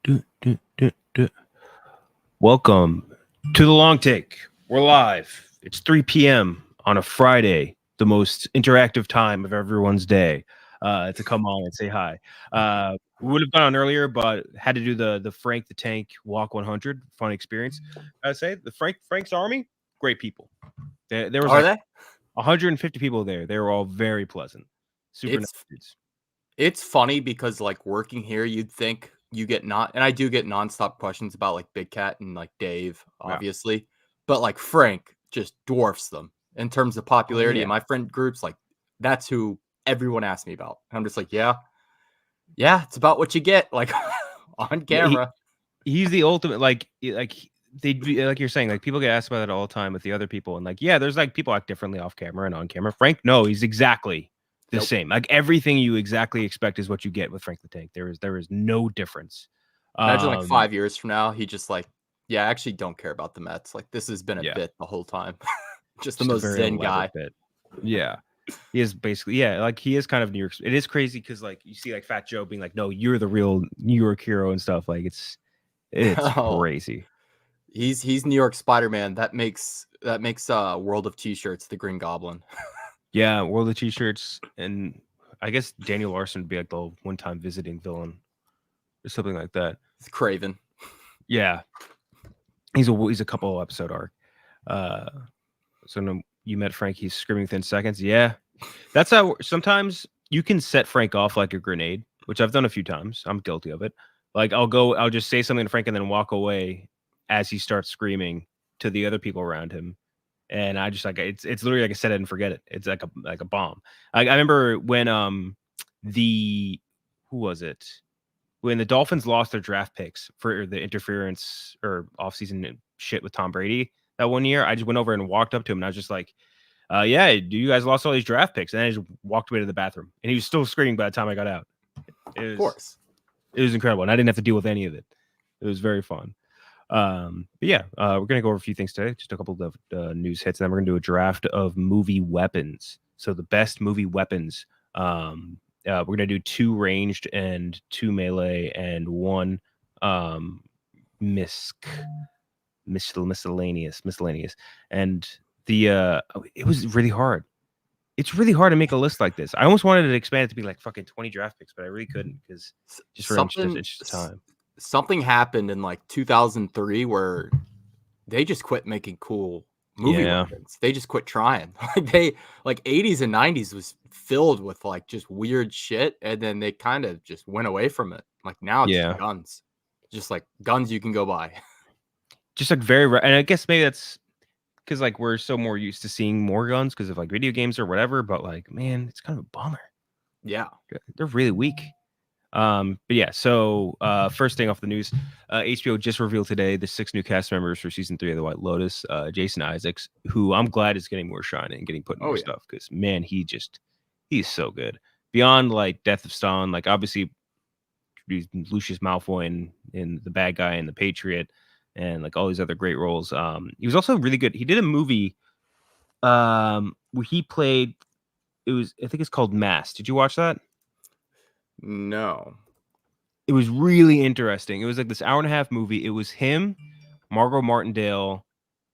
Du, du, du, du. Welcome to the long take. We're live. It's 3 p.m. on a Friday, the most interactive time of everyone's day, to come on and say hi. We would have gone on earlier, but had to do the Frank the Tank Walk 100. Fun experience. I'd say the Frank's Army, great people. There was Are like they? 150 people there. They were all very pleasant, super nice It's dudes. it's funny because like working here, you'd think you get not, and I do get nonstop questions about like Big Cat and like Dave, Yeah. obviously, but like Frank just dwarfs them in terms of Oh popularity. yeah. In my friend groups, like that's who everyone asks me about. And I'm just like, yeah, it's about what you get, like on Yeah. camera. He's the ultimate they like you're saying, like people get asked about it all the time with the other people, and like yeah, there's like people act differently off camera and on camera. Frank, no, he's exactly the Nope. same. Like everything you exactly expect is what you get with Frank the Tank. There is no difference. Imagine like Um 5 years from now, he just like, yeah, I actually don't care about the Mets. Like this has been a yeah, bit the whole time. Just the just a most very zen elaborate guy. bit. Yeah. He is basically yeah, like he is kind of New York. It is crazy because like you see like Fat Joe being like, no, you're the real New York hero and stuff. Like it's Oh, crazy. he's New York Spider-Man. That makes World of T-shirts the Green Goblin. Yeah, World of T-shirts, and I guess Daniel Larson would be like the one-time visiting villain or something like that. It's Craven. Yeah, he's a couple episode arc. Uh, so no, you met Frank. He's screaming within seconds. Yeah, that's how sometimes you can set Frank off like a grenade, which I've done a few times. I'm guilty of it. Like I'll just say something to Frank and then walk away as he starts screaming to the other people around him. And I just like it's literally like I set it and forget it. It's like a bomb. I remember when the who was it when the Dolphins lost their draft picks for the interference or offseason shit with Tom Brady that one year. I just went over and walked up to him and I was just like, yeah, do you guys lost all these draft picks? And I just walked away to the bathroom and he was still screaming by the time I got out. It Of was course. it was incredible and I didn't have to deal with any of it. It was very fun. But yeah, we're gonna go over a few things today, just a couple of news hits, and then we're gonna do a draft of movie weapons. So the best movie weapons. We're gonna do 2 ranged and 2 melee and 1 um miscellaneous. And it was really hard. It's really hard to make a list like this. I almost wanted to expand it to be like fucking 20 draft picks, but I really couldn't because just for Something inch time. something happened in like 2003 where they just quit making cool movie Yeah. weapons. They just quit trying. Like they like 80s and 90s was filled with like just weird shit and then they kind of just went away from it. Like now it's just Yeah. guns. Just like guns you can go buy. Just like very rare. And I guess maybe that's because like we're so more used to seeing more guns because of like video games or whatever. But like, man, it's kind of a bummer. Yeah. They're really weak. But yeah, so first thing off the news, HBO just revealed today the 6 new cast members for season 3 of The White Lotus. Jason Isaacs, who I'm glad is getting more shine and getting put in Oh more yeah. stuff because man, he's so good. Beyond like Death of Stalin, like obviously he's Lucius Malfoy in The Bad Guy and The Patriot and like all these other great roles. He was also really good. He did a movie where he played I think it's called Mass. Did you watch that? No. It was really interesting. It was like this hour and a half movie. It was him, Margot Martindale,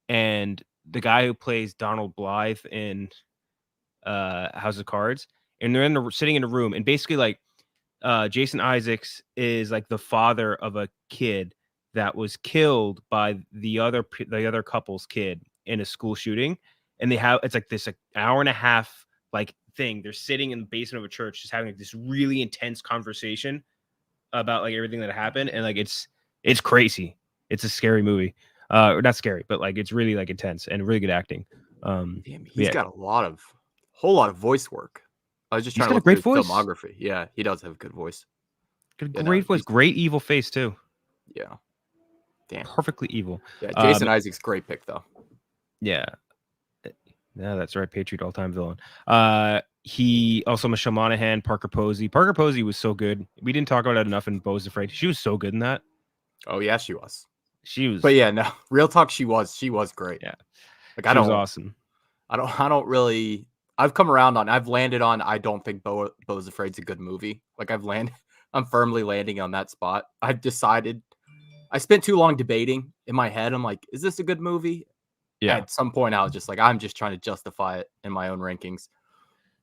and the guy who plays Donald Blythe in House of Cards. And they're sitting in a room, and basically like Jason Isaacs is like the father of a kid that was killed by the other couple's kid in a school shooting, and it's like this like, hour and a half like thing. They're sitting in the basement of a church, just having like, this really intense conversation about like everything that happened, and like it's crazy. It's a scary movie, or not scary, but like it's really like intense and really good acting. Damn, he's Yeah, got a whole lot of voice work. I was just he's trying to got a look through great his voice, filmography. Yeah, he does have a good voice. got a Yeah, no, great voice, he's great evil face too, yeah. Damn. perfectly evil. Yeah, Um, Jason Isaacs, great pick though. yeah, yeah, that's right, Patriot all time villain. He also Michelle Monaghan, Parker Posey. Parker Posey was so good. We didn't talk about it enough in Beau's Afraid. She was so good in that. Oh yeah, she was. She But was, yeah, no, real talk, she was great. yeah, Like she was awesome. I don't really. I've come around on. I've landed on. I don't think Beau's Afraid's a good movie. Like I've landed. I'm firmly landing on that spot. I've decided. I spent too long debating in my head. I'm like, is this a good movie? Yeah. At some point, I was just like, I'm just trying to justify it in my own rankings.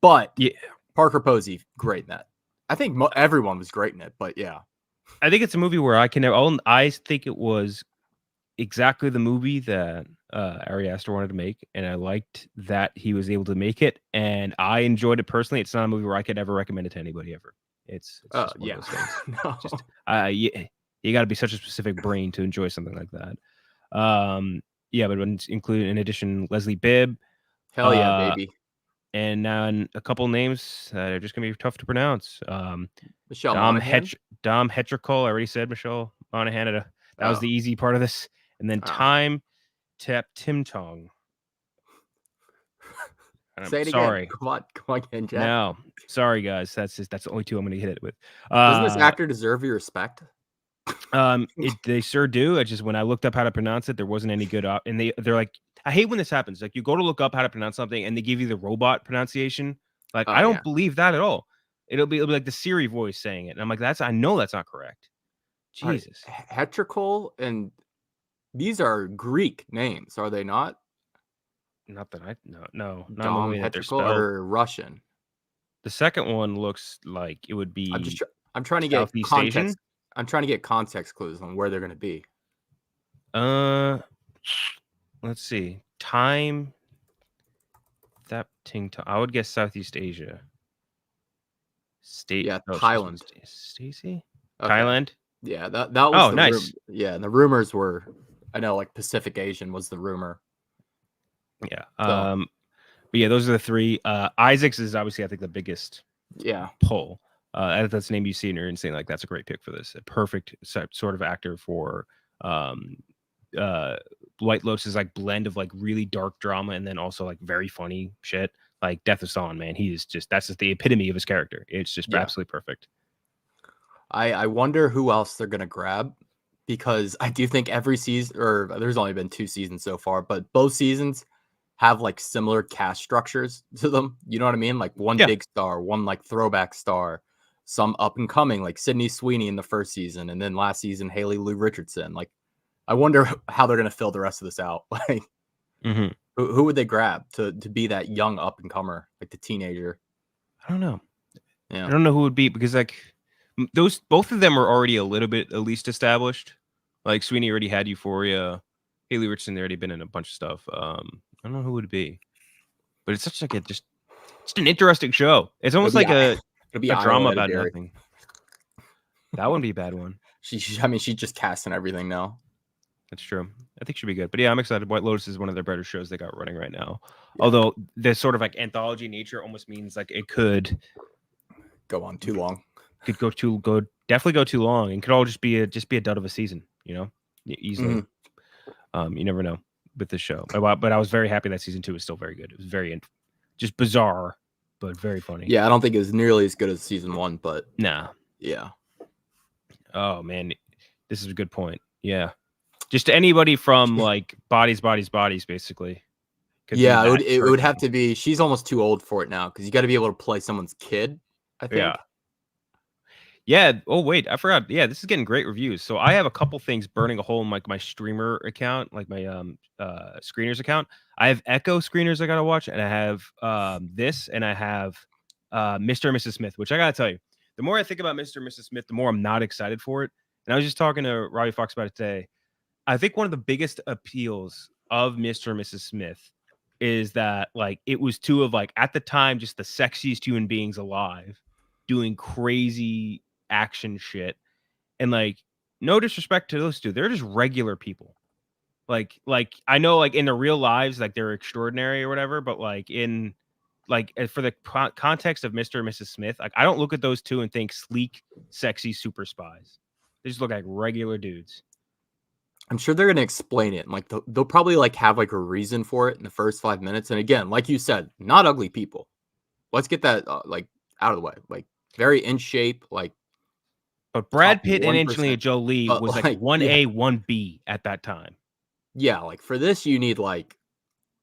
But Yeah. Parker Posey, great in that. I think everyone was great in it, but yeah. I think it's a movie where I think it was exactly the movie that Ari Aster wanted to make, and I liked that he was able to make it, and I enjoyed it personally. It's not a movie where I could ever recommend it to anybody ever. It's just one of those things. No. Just you got to be such a specific brain to enjoy something like that. Yeah, but in addition, Leslie Bibb. Hell yeah, baby. And now a couple names that are just gonna be tough to pronounce. Michelle Monaghan. Dom Hetrical. I already said Michelle Monaghan. That was the easy part of this. And then Time Tap Tim Tong. Say it sorry. again. Come on again, Jack. No, sorry guys. That's the only two I'm gonna hit it with. Doesn't this actor deserve your respect? They sure do. I just when I looked up how to pronounce it, there wasn't any good and they're like, I hate when this happens. Like you go to look up how to pronounce something and they give you the robot pronunciation. Like I don't believe that at all. It'll be like the Siri voice saying it. And I'm like, I know that's not correct. Jesus. Right. Hetrical, and these are Greek names, are they not? Not that no. Not Dom Hetrical or Russian. The second one looks like it would be. I'm trying to get Southeast context. Asian? I'm trying to get context clues on where they're going to be. Let's see. Time. That ting. I would guess Southeast Asia. Thailand. Stacy. Okay. Thailand. Yeah, that was. Nice. Yeah, and the rumors were. I know, like Pacific Asian was the rumor. Yeah. But yeah, those are the three. Isaacs is obviously, I think, the biggest. Yeah. Pull. That's the name you see and you're saying like that's a great pick for this. A perfect sort of actor for White Lotus, like blend of like really dark drama and then also like very funny shit. Like Death of Stalin, man. That's just the epitome of his character. It's just absolutely perfect. I wonder who else they're gonna grab, because I do think every season, or there's only been 2 seasons so far, but both seasons have like similar cast structures to them. You know what I mean? Like one big star, one like throwback star, some up and coming like Sydney Sweeney in the first season, and then last season Haley Lou Richardson. Like, I wonder how they're gonna fill the rest of this out. Like, who would they grab to be that young up and comer, like the teenager? I don't know. Yeah, I don't know who would be, because like both of them are already a little bit at least established. Like Sweeney already had Euphoria. Haley Richardson already been in a bunch of stuff. I don't know who it would be, but it's such like just an interesting show. It's almost like a drama about nothing. That wouldn't be a bad one. She's just casting everything now. That's true. I think she'd be good. But yeah, I'm excited. White Lotus is one of their better shows they got running right now. Yeah. Although the sort of like anthology nature almost means like it could go on too long. Could definitely go too long, and could all just be a dud of a season. You know, easily. You never know with this show. But I was very happy that season 2 was still very good. It was very just bizarre, but very funny. Yeah, I don't think it was nearly as good as season 1, but nah. Yeah. Oh man, this is a good point. Yeah, just anybody from like bodies, basically. Yeah, it would have to be. She's almost too old for it now, because you got to be able to play someone's kid, I think. Yeah. Oh wait, I forgot. Yeah, this is getting great reviews. So I have a couple things burning a hole in like my streamer account, like my screeners account. I have Echo screeners I gotta watch, and I have this, and I have Mr. and Mrs. Smith, which I gotta tell you, the more I think about Mr. and Mrs. Smith, the more I'm not excited for it. And I was just talking to Robbie Fox about it today. I think one of the biggest appeals of Mr. and Mrs. Smith is that like it was 2 of like at the time just the sexiest human beings alive doing crazy action shit, and like no disrespect to those 2, they're just regular people. Like I know like in their real lives like they're extraordinary or whatever, but like in like for the context of Mr. and Mrs. Smith, like I don't look at those 2 and think sleek, sexy super spies. They just look like regular dudes. I'm sure they're gonna explain it, and like they'll probably like have like a reason for it in the first 5 minutes. And again, like you said, not ugly people. Let's get that like out of the way. Like very in shape, like. But Brad Pitt and Angelina Jolie was like 1A, 1B at that time. Yeah, like for this, you need like,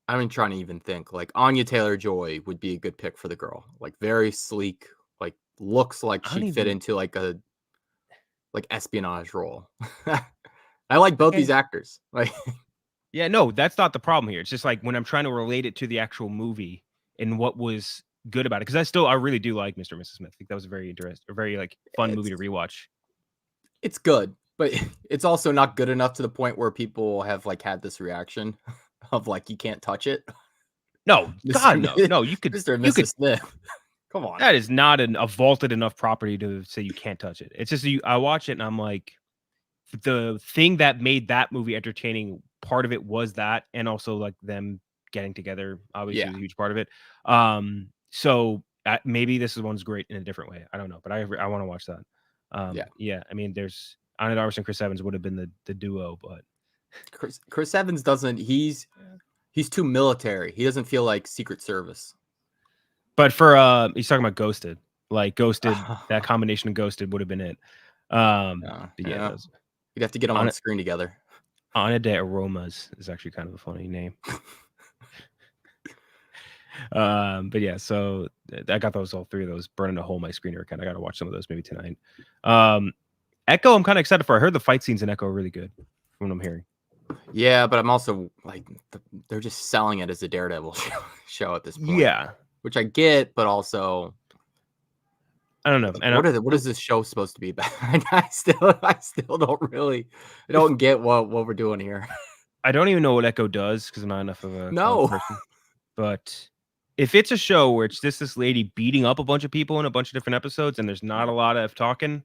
I'm trying to even think, like Anya Taylor-Joy would be a good pick for the girl. Like very sleek, like looks like she'd fit into like a like espionage role. I like both these actors. Like, yeah, no, that's not the problem here. It's just like when I'm trying to relate it to the actual movie and what was good about it, because I really do like Mr. and Mrs. Smith. I think that was a very interesting, a very like fun movie to rewatch. It's good, but it's also not good enough to the point where people have like had this reaction of like you can't touch it. No, God, no, no, Mr. and you could. Mrs. Smith. Come on. That is not a vaulted enough property to say you can't touch it. It's just I watch it and I'm like, the thing that made that movie entertaining, part of it was that, and also like them getting together, obviously, was a huge part of it. So maybe this one's great in a different way. I don't know, but I want to watch that. Yeah. I mean, there's Anna Darvis and Chris Evans would have been the duo, but Chris Evans doesn't. He's too military. He doesn't feel like Secret Service. But for he's talking about Ghosted, like Ghosted. That combination of Ghosted would have been it. Yeah. You'd have to get them on screen together. Ana de Aromas is actually kind of a funny name. But yeah, so I got all three of those burning a hole in my screener account. I got to watch some of those maybe tonight. Echo, I'm kind of excited for. I heard the fight scenes in Echo are really good from what I'm hearing. Yeah, but I'm also like, they're just selling it as a Daredevil show at this point. Yeah, which I get, but also I don't know. And what is this show supposed to be about? I still don't get what we're doing here. I don't even know what Echo does because I'm not enough of a person. But if it's a show where it's just this lady beating up a bunch of people in a bunch of different episodes and there's not a lot of talking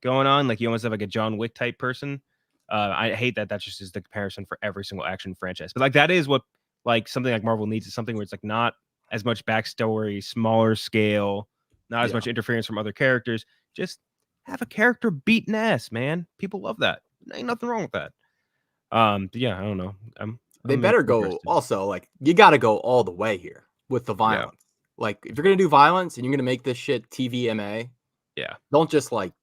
going on, like you almost have like a John Wick type person. I hate that just is the comparison for every single action franchise. But like that is what like something like Marvel needs, is something where it's like not as much backstory, smaller scale, not as much interference from other characters. Just have a character beating ass, man. People love that. Ain't nothing wrong with that. But yeah, I don't know. They better go also, like, you got to go all the way here with the violence. Yeah. Like, if you're going to do violence and you're going to make this shit TVMA, don't just, like,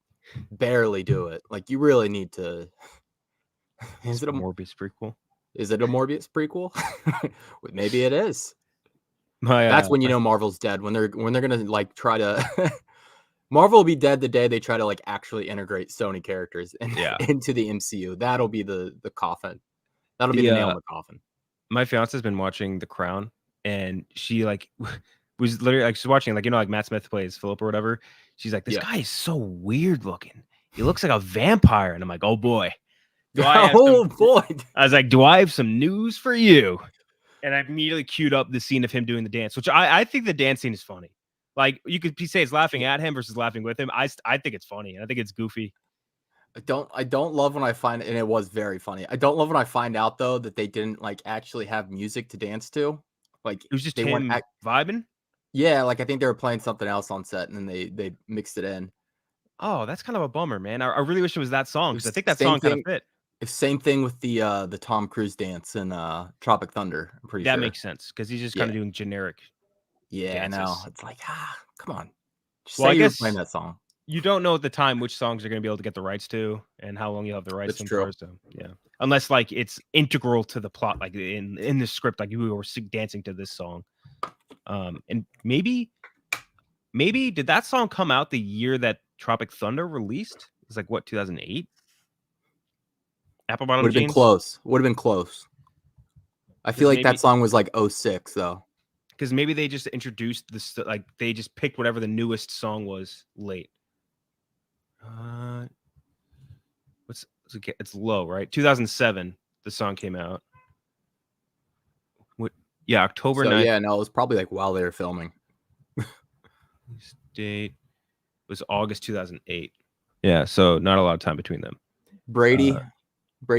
barely do it. Like, you really need to... Is it a Morbius prequel? Is it a Morbius prequel? Maybe it is. That's when you know Marvel's dead. When they're going to, like, try to... Marvel will be dead the day they try to, like, actually integrate Sony characters into the MCU. That'll be the coffin. That'll be the nail in the coffin. My fiance has been watching The Crown, and she like was literally like she's watching, like, you know, like Matt Smith plays Philip or whatever. She's like, this guy is so weird looking. He looks like a vampire, and I'm like, oh boy. I was like, do I have some news for you? And I immediately queued up the scene of him doing the dance, which I think the dance scene is funny. Like, you could say it's laughing at him versus laughing with him. I think it's funny, and I think it's goofy. I don't love when I find, and it was very funny. I don't love when I find out though that they didn't like actually have music to dance to. Like, it was just him vibing. Yeah, like I think they were playing something else on set, and then they mixed it in. Oh, that's kind of a bummer, man. I really wish it was that song, because I think that song kind of fit. Same thing with the Tom Cruise dance in Tropic Thunder. I'm pretty sure that makes sense, because he's just kind of doing generic. Yeah, dances. I know. It's like, come on. Just say you're playing that song. You don't know at the time which songs you're going to be able to get the rights to and how long you'll have the rights to. True. So, yeah. Unless like it's integral to the plot, like in the script, like you were dancing to this song. And maybe did that song come out the year that Tropic Thunder released? It's like what, 2008? Apple Bottom Jeans? Would have been close. I feel like that song was like 06 though. Because maybe they just introduced this, like they just picked whatever the newest song was late. It's low, right? 2007, the song came out. Yeah, October 9th. Yeah, no, it was probably like while they were filming. Date was August 2008. Yeah, so not a lot of time between them. Brady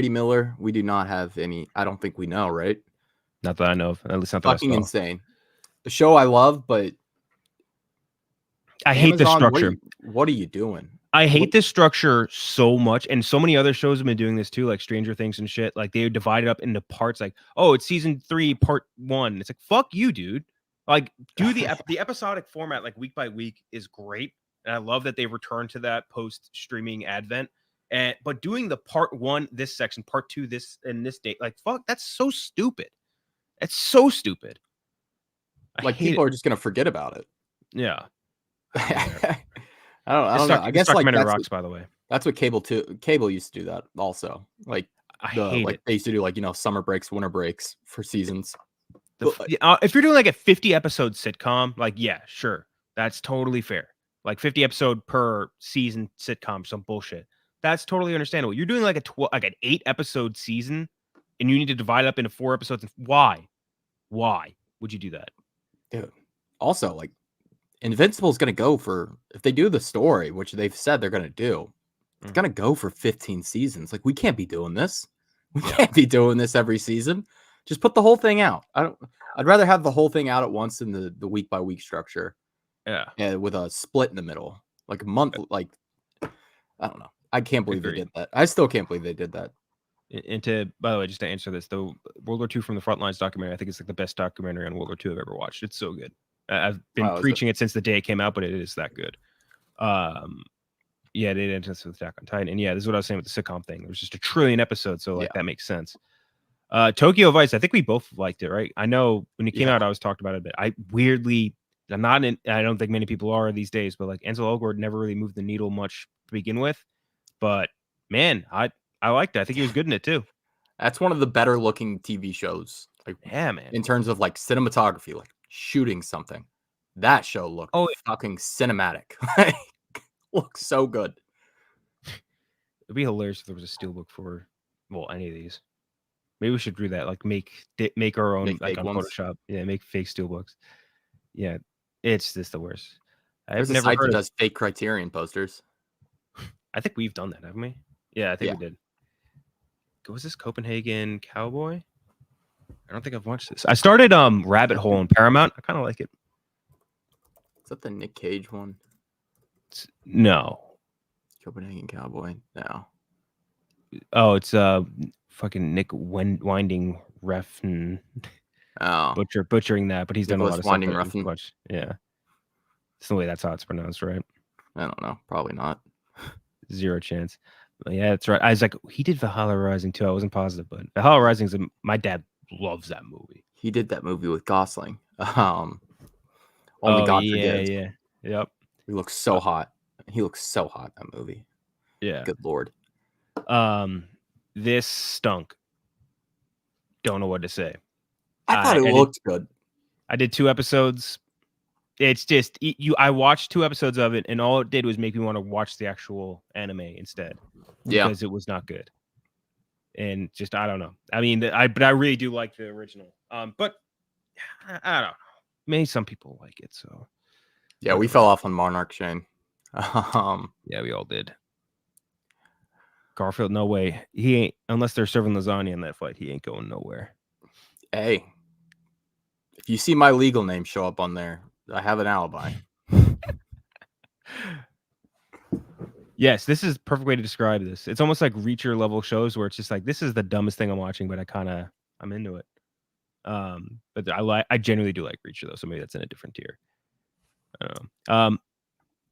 Miller, we do not have any. I don't think we know, right? Not that I know of. At least not that fucking insane. The show I love, but I hate the structure. What are you doing? I hate this structure so much, and so many other shows have been doing this too, like Stranger Things and shit. Like they divide it up into parts. Like, oh, it's season 3, part 1. It's like, fuck you, dude. Like, do the episodic format, like week by week, is great, and I love that they return to that post streaming advent. But doing the part 1, this section, part 2, this and this date, like, fuck, that's so stupid. It's so stupid. Like people are just gonna forget about it. Yeah. I don't know. I guess like rocks, by the way. That's what cable used to do that also. Like I hate it. they used to do like, summer breaks, winter breaks for seasons. If you're doing like a 50 episode sitcom, like, yeah, sure, that's totally fair. Like 50 episode per season sitcom, some bullshit. That's totally understandable. You're doing like like an 8 episode season, and you need to divide it up into 4 episodes. Why would you do that? Dude. Also, like, Invincible's gonna go for, if they do the story, which they've said they're gonna do, it's gonna go for 15 seasons. Like, we can't be doing this. We can't be doing this every season. Just put the whole thing out. I'd rather have the whole thing out at once than the week by week structure. Yeah. With a split in the middle, like a month. Like, I don't know. I can't believe Agreed. they did that. I still can't believe they did that. And by the way, just to answer this, the World War II from the Front Lines documentary, I think it's like the best documentary on World War II I've ever watched. It's so good. I've been preaching it since the day it came out, but it is that good. Yeah, they did it with Attack on Titan, and yeah, this is what I was saying with the sitcom thing. There's just a trillion episodes, so like that makes sense. Tokyo Vice, I think we both liked it, right? I know when it came out, I was talked about it a bit. I don't think many people are these days, but like Ansel Elgort never really moved the needle much to begin with. But man, I liked it. I think he was good in it too. That's one of the better looking TV shows. Like, yeah, man. In terms of like cinematography, like shooting something, that show looked fucking cinematic. Looks so good. It'd be hilarious if there was a steelbook for any of these. Maybe we should do that. Like make our own like on Photoshop. Yeah, make fake steelbooks. Yeah, it's just the worst. There's a site that does fake Criterion posters. I think we've done that, haven't we? Yeah, I think we did. Was this Copenhagen Cowboy? I don't think I've watched this. I started Rabbit Hole on Paramount. I kind of like it. Is that the Nick Cage one? No. Copenhagen Cowboy. No. Oh, it's fucking Nick Winding Refn. Oh, butchering that, but he's done a lot of Winding stuff. Refn. Yeah, it's the way that's how it's pronounced, right? I don't know. Probably not. Zero chance. But yeah, that's right. I was like, he did Valhalla Rising too. I wasn't positive, but Valhalla Rising my dad loves that movie. He did that movie with Gosling. Only God Forgives. Yeah. Yep. He looks so hot. He looks so hot, that movie. Yeah. Good Lord. This stunk. Don't know what to say. I thought it looked good. I did 2 episodes. It's just I watched 2 episodes of it, and all it did was make me want to watch the actual anime instead. Because it was not good. And just I don't know. I mean, but I really do like the original. But I don't know. Maybe some people like it. So yeah, we fell off on Monarch Shane. Yeah, we all did. Garfield, no way. He ain't, unless they're serving lasagna in that fight, he ain't going nowhere. Hey, if you see my legal name show up on there, I have an alibi. Yes, this is a perfect way to describe this. It's almost like Reacher level shows where it's just like, this is the dumbest thing I'm watching, but I'm into it. But I genuinely do like Reacher though, so maybe that's in a different tier. I don't know.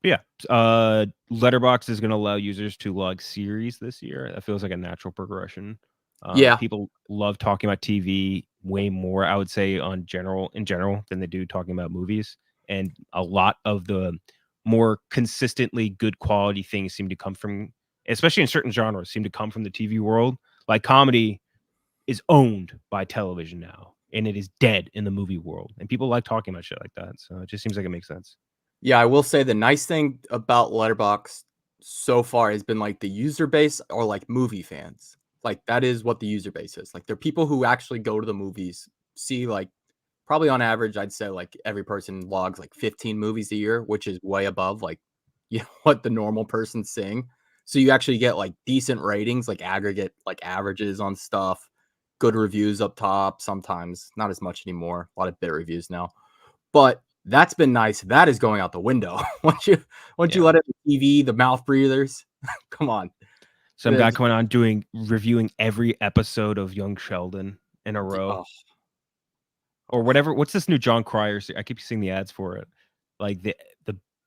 Yeah. Letterboxd is going to allow users to log series this year. That feels like a natural progression. People love talking about TV way more, I would say, in general, than they do talking about movies. And a lot of the more consistently good quality things seem to come from, especially in certain genres, seem to come from the TV world. Like comedy is owned by television now, and it is dead in the movie world. And people like talking about shit like that. So it just seems like it makes sense. Yeah, I will say the nice thing about Letterboxd so far has been like the user base or like movie fans. Like that is what the user base is. Like they're people who actually go to the movies, see like probably on average, I'd say like every person logs like 15 movies a year, which is way above like what the normal person's seeing. So you actually get like decent ratings, like aggregate, like averages on stuff, good reviews up top. Sometimes not as much anymore. A lot of bit reviews now, but that's been nice. That is going out the window. once you let it TV, the mouth breathers, come on. Some guy coming on reviewing every episode of Young Sheldon in a row. Or whatever. What's this new John Cryer? I keep seeing the ads for it. Like the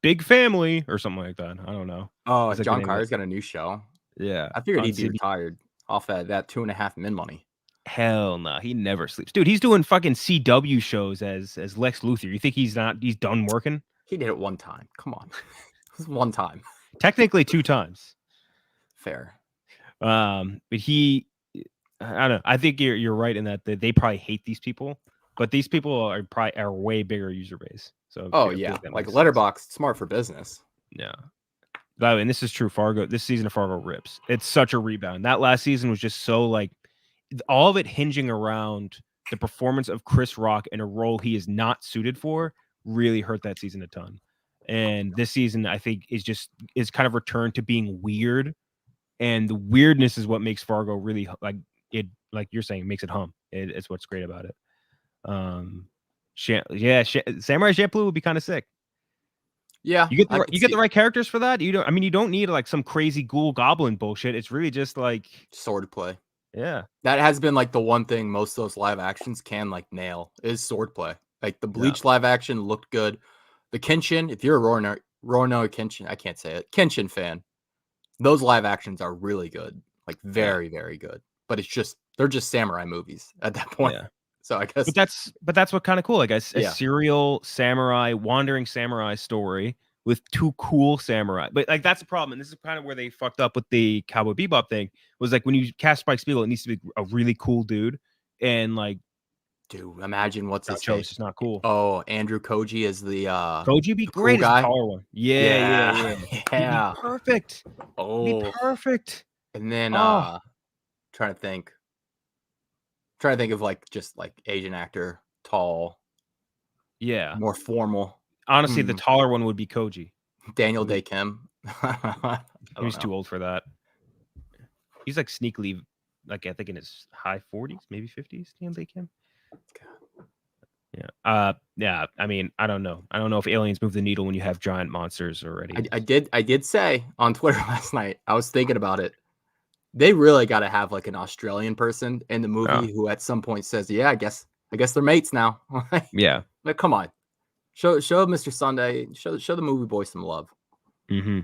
Big Family or something like that. I don't know. Oh, John Cryer's got a new show. Yeah. I figured he'd be retired off that $2.5 million money. Hell no, he never sleeps. Dude, he's doing fucking CW shows as Lex Luthor. You think he's done working? He did it one time. Come on. It was one time. Technically 2 times. Fair. But I don't know. I think you're right in that they probably hate these people, but these people are probably our way bigger user base. So Oh I feel yeah, that like makes sense. Letterboxd, smart for business. Yeah. By the way, and this is true. Fargo, this season of Fargo rips. It's such a rebound. That last season was just so like all of it hinging around the performance of Chris Rock in a role he is not suited for. Really hurt that season a ton. And this season, I think, is kind of returned to being weird. And the weirdness is what makes Fargo really like it. Like you're saying, makes it hum. It's what's great about it. Samurai Champloo would be kind of sick. Yeah, You get the right characters for that. You don't need like some crazy ghoul goblin bullshit. It's really just like swordplay. Yeah, that has been like the one thing most of those live actions can like nail is swordplay. Like the Bleach live action looked good. The Kenshin, if you're a Roanoke Kenshin, I can't say it, Kenshin fan, those live actions are really good. Like very, very good. But they're just samurai movies at that point. Yeah. So I guess but that's what kind of cool. Like a serial samurai, wandering samurai story with two cool samurai. But like that's the problem. And this is kind of where they fucked up with the Cowboy Bebop thing. Was like when you cast Spike Spiegel, it needs to be a really cool dude. And like dude, imagine what's his face. It's It's not cool. Oh, Andrew Koji is the Koji be great cool guy. As the taller one. Yeah. Yeah. He'd be perfect. Oh, he'd be perfect. And then trying to think of like just like Asian actor, tall. Yeah. More formal. Honestly, the taller one would be Koji. Daniel Day Kim. He's too old for that. He's like sneakily, like I think in his high 40s, maybe 50s. Daniel Day Kim. Yeah. Yeah. I mean, I don't know. I don't know if aliens move the needle when you have giant monsters already. I did say on Twitter last night. I was thinking about it. They really got to have like an Australian person in the movie who at some point says, "Yeah, I guess they're mates now." Yeah. Like, come on, show Mr. Sunday, show the movie boy some love. Mm-hmm.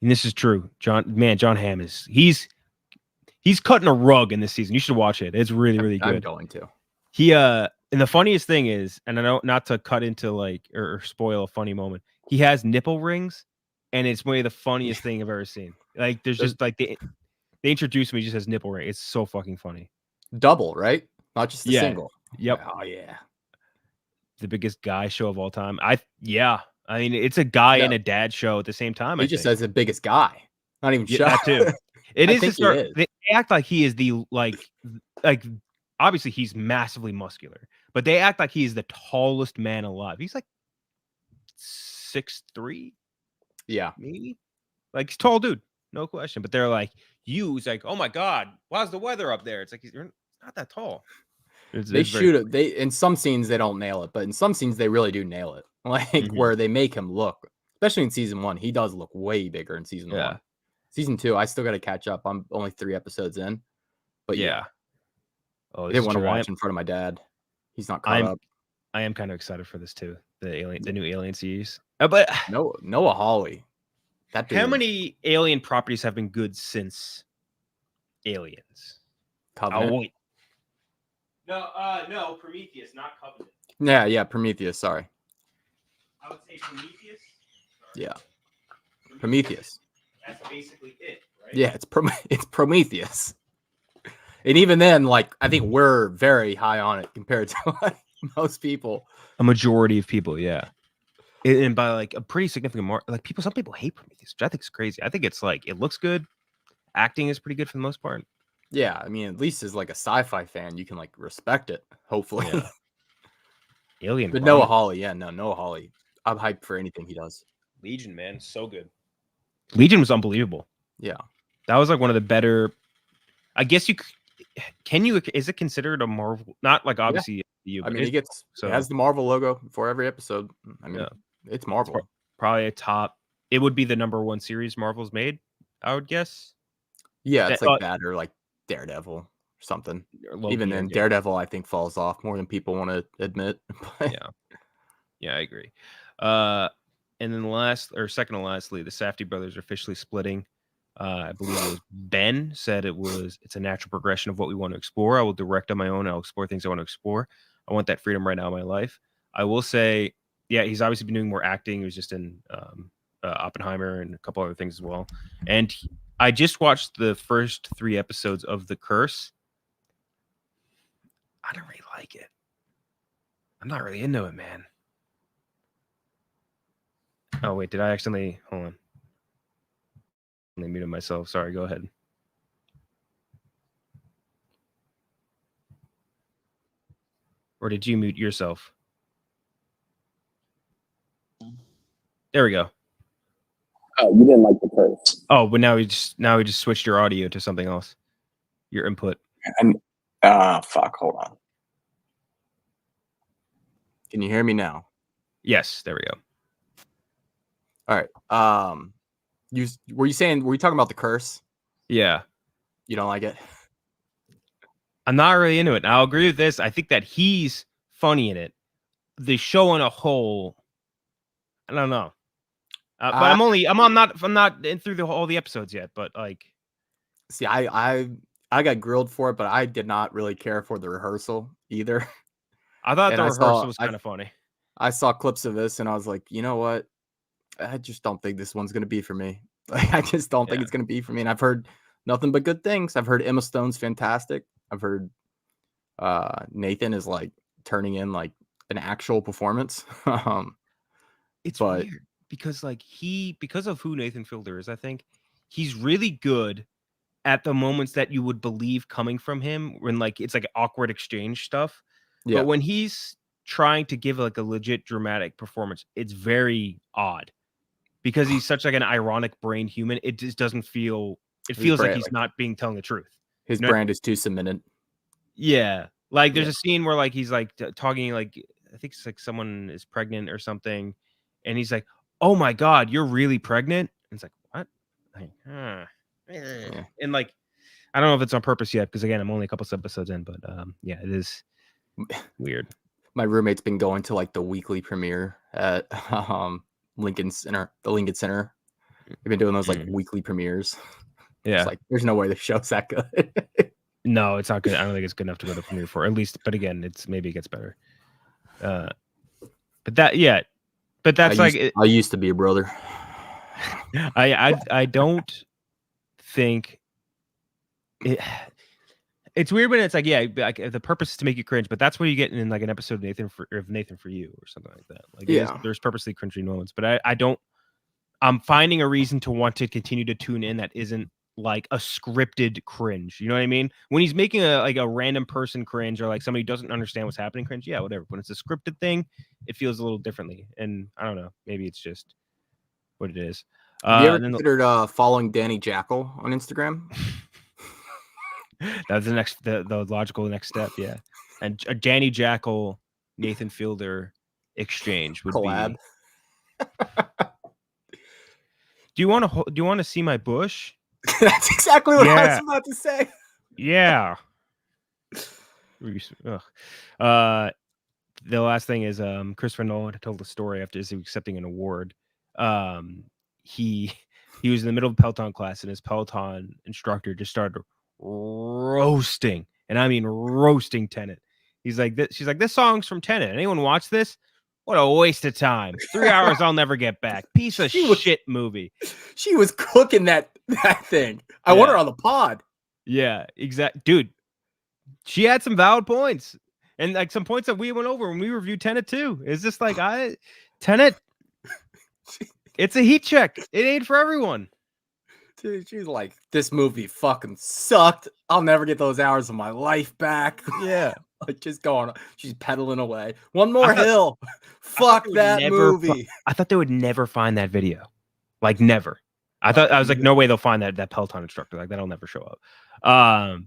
And this is true. John Hamm he's cutting a rug in this season. You should watch it. It's really, really good. I'm going to. He and the funniest thing is, and I know not to cut into like or spoil a funny moment, he has nipple rings, and it's one of the funniest thing I've ever seen. Like there's just like they introduced me, he just has nipple ring. It's so fucking funny. Double, right? Not just a single. Yep. Oh yeah. The biggest guy show of all time. I mean, it's a guy and a dad show at the same time. He just says the biggest guy. Not even show. That too. It is. They act like he is the like obviously he's massively muscular, but they act like he is the tallest man alive. He's like 6'3". Yeah, maybe. Like he's tall dude, no question. But they're like, he's like, oh my god, how's the weather up there? It's like you're not that tall. They shoot it. They in some scenes they don't nail it, but in some scenes they really do nail it. Like where they make him look, especially in season 1, he does look way bigger in season 1. Season 2, I still got to catch up. I'm only 3 episodes in, but oh, I didn't want to watch in front of my dad. He's not caught up. I am kind of excited for this too. The new Alien series, but Noah Hawley. That dude. How many Alien properties have been good since Aliens? Covenant. Oh wait. No, Prometheus, not Covenant. Yeah, Prometheus. Sorry. I would say Prometheus. Yeah, Prometheus. That's basically it, right? Yeah, it's Prometheus. And even then, like I think we're very high on it compared to like most people. A majority of people, yeah. And by like a pretty significant mark, like some people hate Prometheus, which I think is crazy. I think it's like it looks good. Acting is pretty good for the most part. Yeah, I mean, at least as like a sci-fi fan, you can like respect it. Hopefully, Alien. But Noah Hawley, Noah Hawley. I'm hyped for anything he does. Legion, man, so good. Legion was unbelievable. Yeah, that was like one of the better. I guess is it considered a Marvel? Not like obviously I mean, it has the Marvel logo for every episode. I mean, it's Marvel. It's probably a top. It would be the #1 series Marvel's made, I would guess. Yeah, it's like that or like Daredevil or something. Even then, Daredevil I think falls off more than people want to admit. Yeah, I agree. And then second to lastly, the Safdie brothers are officially splitting. I believe it was Ben said it's a natural progression of what we want to explore. I will direct on my own. I'll explore things I want to explore. I want that freedom right now in my life. I will say, he's obviously been doing more acting. He was just in Oppenheimer and a couple other things as well. And I just watched the first 3 episodes of The Curse. I don't really like it. I'm not really into it, man. Oh wait, did I accidentally hold on? I muted myself. Sorry, go ahead. Or did you mute yourself? There we go. Oh, you didn't like The Curse. Oh, but now we just switched your audio to something else. Your input. And fuck, hold on. Can you hear me now? Yes, there we go. All right. Were you talking about The Curse? Yeah. You don't like it? I'm not really into it. I'll agree with this. I think that he's funny in it. The show on a whole, I don't know. But I'm not in through all the episodes yet. But like, see, I got grilled for it, but I did not really care for the rehearsal either. I thought the rehearsal was kind of funny. I saw clips of this and I was like, you know what? I just don't think this one's gonna be for me. Like, I just don't think it's gonna be for me. And I've heard nothing but good things. I've heard Emma Stone's fantastic. I've heard Nathan is like turning in like an actual performance. It's weird because like because of who Nathan Fielder is, I think he's really good at the moments that you would believe coming from him when like it's like awkward exchange stuff. Yeah. But when he's trying to give like a legit dramatic performance, it's very odd because he's such like an ironic brain human. It just doesn't feel. It feels like he's not telling the truth. His brand is too cemented. Yeah, like there's a scene where like he's like talking like I think it's like someone is pregnant or something, and he's like, "Oh my god, you're really pregnant?" And it's like, "What?" Like, and like I don't know if it's on purpose yet because again I'm only a couple episodes in, but yeah, it is weird. My roommate's been going to like the weekly premiere at Lincoln Center, the Lincoln Center. They've been doing those like weekly premieres. Yeah, it's like there's no way the show's that good. No, it's not good. I don't think it's good enough to go to premiere for. At least, but again, maybe it gets better. But that's I used to be a brother. I don't think it's weird when it's like like the purpose is to make you cringe, but that's what you get in like an episode of Nathan for You or something like that. Like there's purposely cringy moments, but I'm finding a reason to want to continue to tune in that isn't like a scripted cringe. You know what I mean? When he's making a random person cringe or like somebody who doesn't understand what's happening cringe, yeah, whatever. When it's a scripted thing, it feels a little differently. And I don't know, maybe it's just what it is. Have you ever considered following Danny Jackal on Instagram? That's the logical next step, yeah. And a Danny Jackal, Nathan Fielder exchange would collab. Be. Do you want to see my bush? That's exactly what I was about to say. Yeah. The last thing is Christopher Nolan told a story after accepting an award. He was in the middle of a peloton class and his peloton instructor just started roasting, and I mean roasting Tenet. She's like, this song's from Tenet. Anyone watch this? What a waste of time. 3 hours I'll never get back. Piece of shit movie. She was cooking that thing. I want her on the pod. Yeah, exactly. Dude, she had some valid points. And like some points that we went over when we reviewed Tenet too. It's just like Tenet, it's a heat check. It ain't for everyone. Dude, she's like, this movie fucking sucked. I'll never get those hours of my life back. Yeah. Like just going, she's pedaling away. One more hill. Fuck that movie. I thought they would never find that video. Like never. I was like, no way they'll find that Peloton instructor. Like that'll never show up.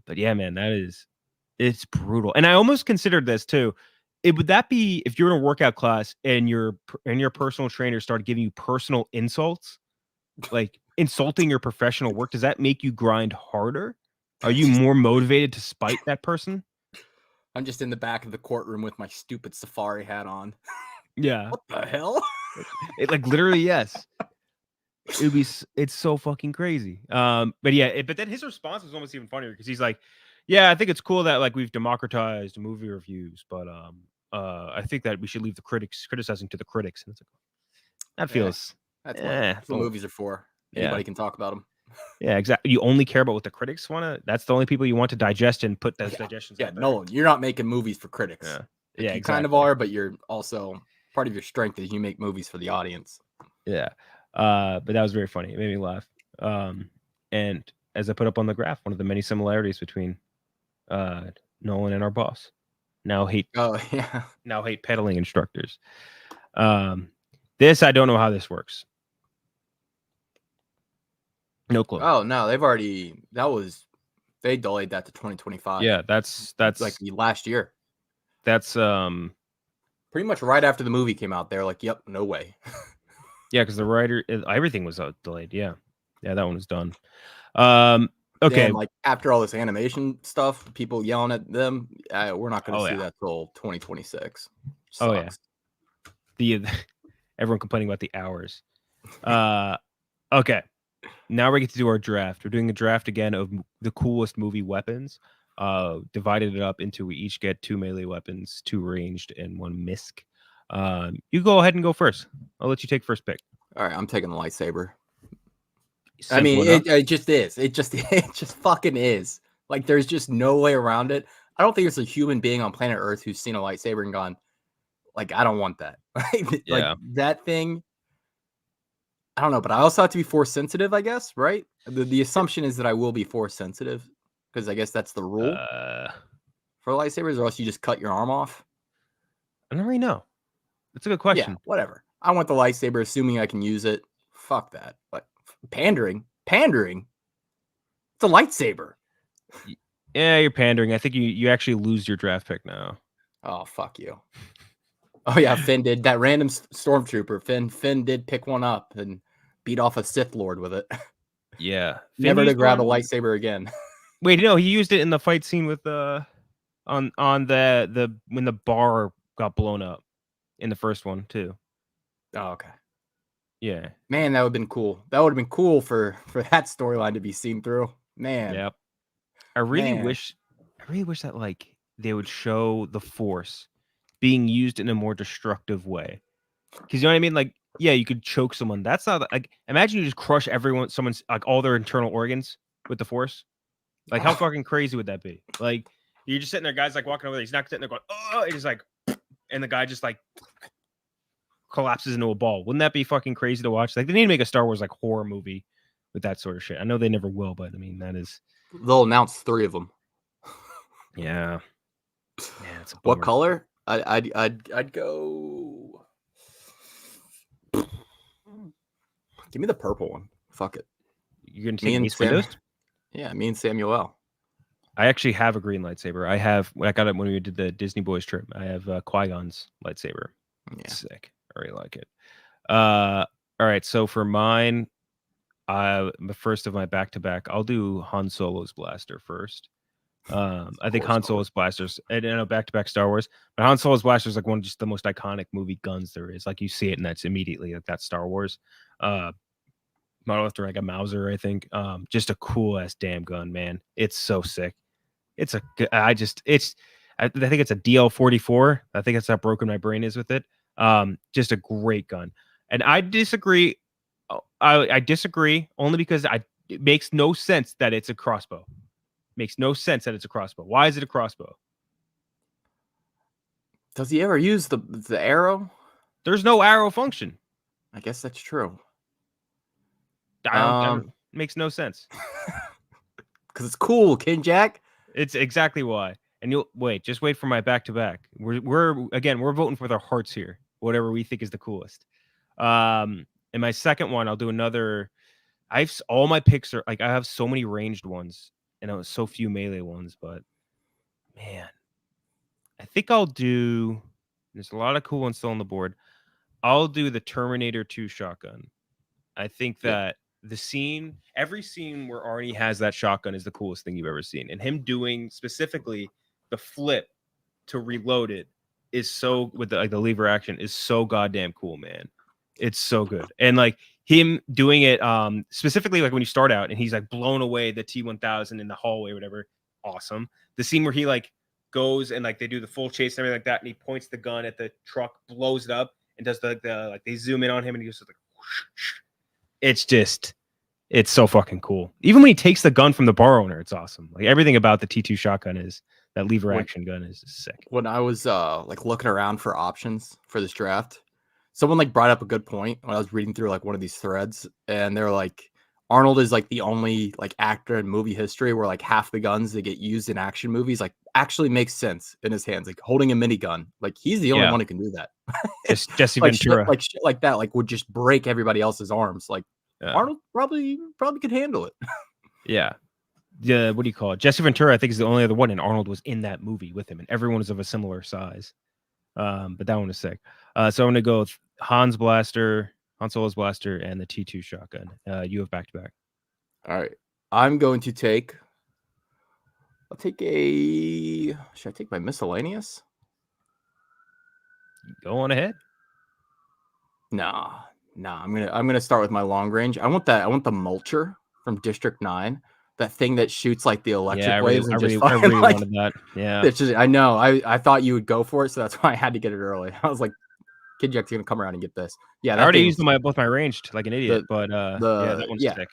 But yeah, man, it's brutal. And I almost considered this too. Would that be if you're in a workout class and your personal trainer started giving you personal insults, like insulting your professional work? Does that make you grind harder? Are you more motivated to spite that person? I'm just in the back of the courtroom with my stupid safari hat on. Yeah. What the hell? Like literally, yes. It's so fucking crazy. But yeah, but then his response was almost even funnier because he's like, yeah, I think it's cool that like we've democratized movie reviews, but I think that we should leave the criticizing to the critics. And it's like, that feels that's what movies are for. Anybody can talk about them. Yeah, exactly. You only care about what the critics want to. That's the only people you want to digest and put those digestions. Yeah, out there. no, you're not making movies for critics. Yeah, Like, yeah, you exactly. kind of are, but you're also part of your strength is you make movies for the audience. Yeah, but that was very funny. It made me laugh. And as I put up on the graph, one of the many similarities between Nolan and our boss. Now hate pedaling instructors. This I don't know how this works. No clue. Oh no, they delayed that to 2025. Yeah, that's like the last year. That's pretty much right after the movie came out. They're like, "Yep, no way." Yeah, because the writer, everything was delayed. Yeah, that one was done. Okay, and like after all this animation stuff, people yelling at them, we're not going to see that till 2026. Sucks. Oh yeah, everyone complaining about the hours. Okay, now we get to do our draft. We're doing a draft again of the coolest movie weapons. Divided it up into we each get 2 melee weapons, 2 ranged, and 1 misc. You go ahead and go first. I'll let you take first pick. All right, I'm taking the lightsaber. Simple I mean, it just is. It just fucking is. Like, there's just no way around it. I don't think there's a human being on planet Earth who's seen a lightsaber and gone, like, I don't want that. Like that thing. I don't know, but I also have to be force sensitive, I guess, right? The assumption is that I will be force sensitive because I guess that's the rule for lightsabers, or else you just cut your arm off. I don't really know. That's a good question. Yeah, whatever. I want the lightsaber, assuming I can use it. Fuck that. But pandering. It's a lightsaber. Yeah, you're pandering. I think you actually lose your draft pick now. Oh, fuck you. Oh yeah, Finn did that random stormtrooper. Finn did pick one up and beat off a Sith Lord with it. Yeah, never to grab a lightsaber again. Wait, no, he used it in the fight scene with on the when the bar got blown up in the first one too. Oh, okay. Yeah, man, that would have been cool. That would have been cool for that storyline to be seen through. Man, yep. I really wish that like they would show the Force being used in a more destructive way. Because you know what I mean? Like, yeah, you could choke someone. That's not like imagine you just crush someone's like all their internal organs with the Force. Like, how fucking crazy would that be? Like, you're just sitting there, guys like walking over there. He's not sitting there going, oh, it's just like, and the guy just like collapses into a ball. Wouldn't that be fucking crazy to watch? Like, they need to make a Star Wars like horror movie with that sort of shit. I know they never will, but I mean, that is. They'll announce 3 of them. Yeah. Yeah. It's a bummer. What color? I'd go. Give me the purple one. Fuck it. You're gonna take Mace Windows? Yeah, me and Samuel. I actually have a green lightsaber. I got it when we did the Disney Boys trip. I have Qui-Gon's lightsaber. Yeah. It's sick. I really like it. All right. So for mine, the first of my back-to-back, I'll do Han Solo's blaster first. I think Han Solo's blasters, I know back-to-back Star Wars, but Han Solo's blaster is like one of just the most iconic movie guns there is. Like you see it and that's immediately like that's Star Wars. Model after like a Mauser, I think. Just a cool ass damn gun, man. It's so sick. I think it's a DL44. I think that's how broken my brain is with it. Just a great gun. And I disagree. I disagree only because it makes no sense that it's a crossbow. Makes no sense that it's a crossbow. Why is it a crossbow? Does he ever use the arrow? There's no arrow function. I guess that's true. Makes no sense. Because it's cool, King Jack. It's exactly why. And you'll just wait for my back-to-back. We're voting with our hearts here. Whatever we think is the coolest. And my second one, I'll do another. All my picks are like I have so many ranged ones and so few melee ones, but man, I think I'll do. There's a lot of cool ones still on the board. I'll do the Terminator 2 shotgun. I think that every scene where Arnie has that shotgun is the coolest thing you've ever seen. And him doing specifically the flip to reload it is so with the lever action is so goddamn cool, man. It's so good. And like him doing it specifically like when you start out and he's like blown away the T-1000 in the hallway or whatever. Awesome. The scene where he like goes and like they do the full chase and everything like that and he points the gun at the truck, blows it up and does the like they zoom in on him and he goes like whoosh. It's just It's so fucking cool. Even when he takes the gun from the bar owner, it's awesome. Like everything about the T2 shotgun is that lever action gun is sick. When I was like looking around for options for this draft, someone like brought up a good point when I was reading through like one of these threads, and they're like, Arnold is like the only like actor in movie history where like half the guns that get used in action movies like actually makes sense in his hands, like holding a minigun. Like he's the only one who can do that. Just Jesse like Ventura. shit like that, like would just break everybody else's arms. Like Arnold probably could handle it. Yeah. What do you call it? Jesse Ventura, I think, is the only other one, and Arnold was in that movie with him, and everyone is of a similar size. But that one is sick. So I'm gonna go with Han Solo's blaster, and the T2 shotgun. You have back to back. All right. I'm going to take. I'll take a. Should I take my miscellaneous? Go on ahead. Nah. I'm gonna start with my long range. I want the mulcher from District 9. That thing that shoots like the electric waves. I really wanted that. Yeah. It's just, I know. I thought you would go for it, so that's why I had to get it early. I was like, Kid Jack's gonna come around and get this. Yeah, I already used both my ranged like an idiot, but yeah, that one's sick.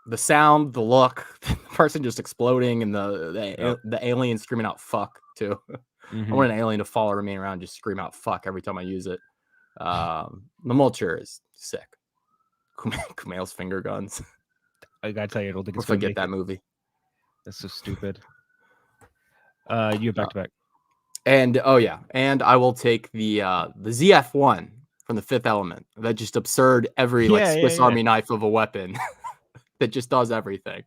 The sound, the look, the person just exploding, and the alien screaming out "fuck" too. I want an alien to follow me around, and just scream out "fuck" every time I use it. The mulcher is sick. Kumail's finger guns. I gotta tell you, I don't think it's forget that movie. That's so stupid. You have back to back. And and I will take the ZF-1 from The Fifth Element. That just absurd every Swiss Army knife of a weapon that just does everything.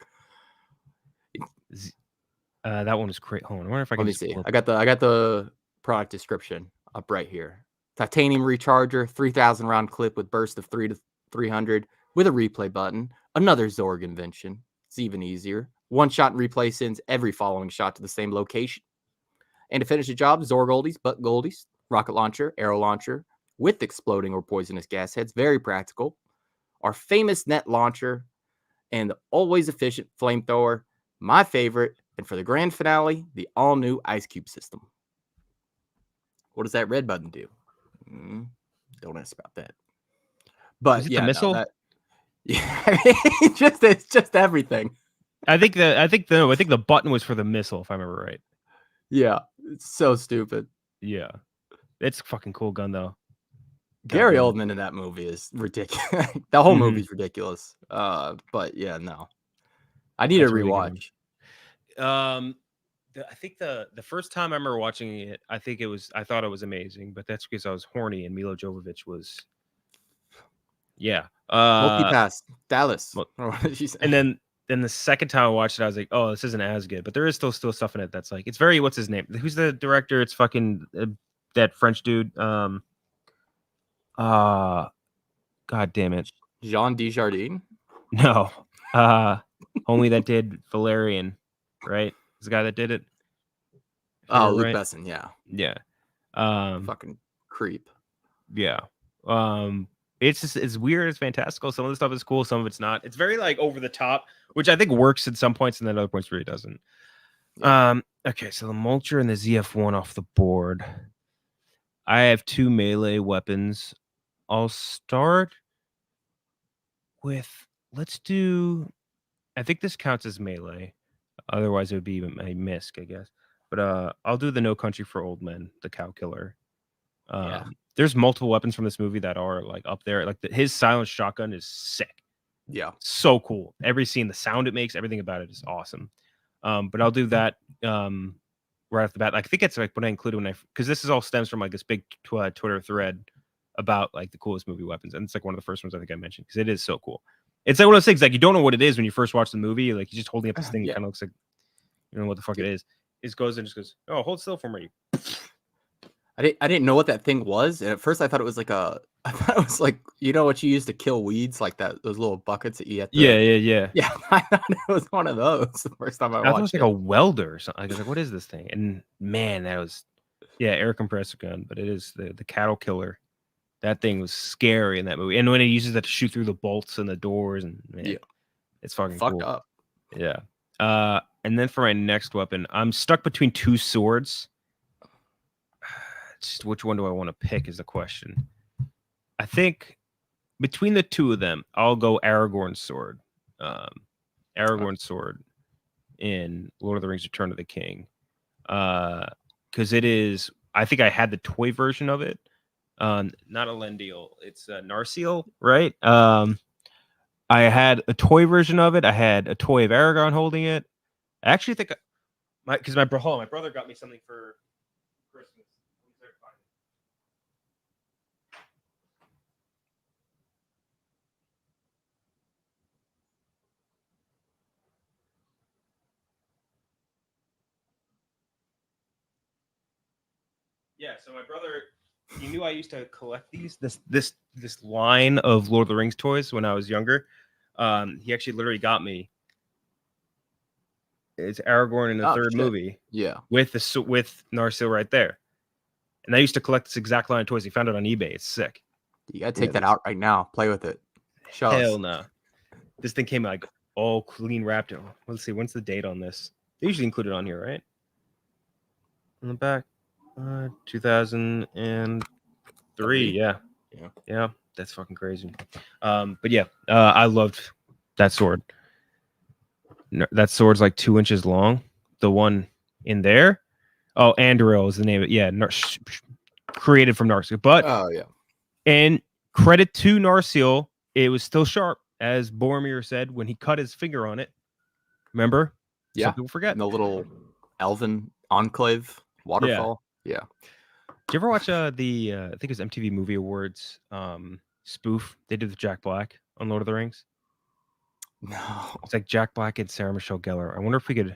That one was great. Hold on, I wonder if I can. Let me see. I got the product description up right here. Titanium recharger, 3,000 round clip with burst of 3 to 300 with a replay button. Another Zorg invention. It's even easier. One shot and replay sends every following shot to the same location. And to finish the job, Zorg oldies, but goldies. Rocket launcher, arrow launcher with exploding or poisonous gas heads. Very practical. Our famous net launcher and the always efficient flamethrower. My favorite. And for the grand finale, the all-new ice cube system. What does that red button do? Don't ask about that. But is it the missile? It's just everything. I think the button was for the missile, if I remember right. Yeah, it's so stupid. Yeah, it's a fucking cool gun though. Gary Oldman in that movie is ridiculous. The whole movie's ridiculous. But yeah, no, I need a rewatch. Really I think the first time I remember watching it, I thought it was amazing, but that's because I was horny and Milo Jovovich was. Yeah. Multipass Dallas. And then the second time I watched it, I was like, oh, this isn't as good. But there is still stuff in it that's like, it's very, what's his name? Who's the director? It's fucking that French dude. God damn it. Jean Dujardin? No. Only that did Valerian, right? It's the guy that did it. Oh, Luc Besson, yeah. Yeah. Fucking creep. Yeah. It's weird, it's fantastical. Some of the stuff is cool, some of it's not. It's very like over the top, which I think works at some points and then other points really doesn't. Yeah. Okay, so the mulcher and the ZF-1 off the board. I have 2 melee weapons. I'll start with I think this counts as melee. Otherwise it would be a misc, I guess. But I'll do the No Country for Old Men, the cow killer. There's multiple weapons from this movie that are like up there. Like his silent shotgun is sick. Yeah, so cool. Every scene, the sound it makes, everything about it is awesome. But I'll do that right off the bat. I think it's like what I included because this is all stems from like this big Twitter thread about like the coolest movie weapons, and it's like one of the first ones I think I mentioned because it is so cool. It's like one of those things like you don't know what it is when you first watch the movie. Like he's just holding up this thing that kind of looks like you don't know what the fuck it is. It goes and just goes, oh, hold still for me. I didn't know what that thing was, and at first I thought it was like you know what you use to kill weeds, like those little buckets that you have to... Yeah. I thought it was one of those the first time I watched it. It was like a welder or something. I was like, what is this thing? And man, that was air compressor gun, but it is the cattle killer. That thing was scary in that movie, and when it uses that to shoot through the bolts and the doors, and man, it's fucking fucked cool. up. Yeah. And then for my next weapon, I'm stuck between 2 swords. Just which one do I want to pick is the question. I think between the 2 of them, I'll go Aragorn's sword. Aragorn's sword in Lord of the Rings: Return of the King, because it is. I think I had the toy version of it. Not Elendil, it's Narsil, right? I had a toy version of it. I had a toy of Aragorn holding it. I actually think my brother got me something for Christmas. Yeah, so my brother, he knew I used to collect this line of Lord of the Rings toys when I was younger. He actually literally got me. It's Aragorn in the third movie. Yeah, with Narsil right there. And I used to collect this exact line of toys. He found it on eBay. It's sick. You gotta take that out right now. Play with it. Show Hell us. no. This thing came like all clean wrapped. Let's see. When's the date on this? They usually include it on here, right? On the back. 2003. Yeah. That's fucking crazy. But yeah, I loved that sword. That sword's like 2 inches long. The one in there. Oh, Anduril is the name of it. Yeah, created from Narsil. But and credit to Narsil, it was still sharp, as Boromir said when he cut his finger on it. Remember? Yeah. Some people forget. In the little elven enclave waterfall. Yeah. Did you ever watch the I think it was MTV Movie Awards spoof they did with Jack Black on Lord of the Rings? No. It's like Jack Black and Sarah Michelle Gellar. I wonder if we could. Do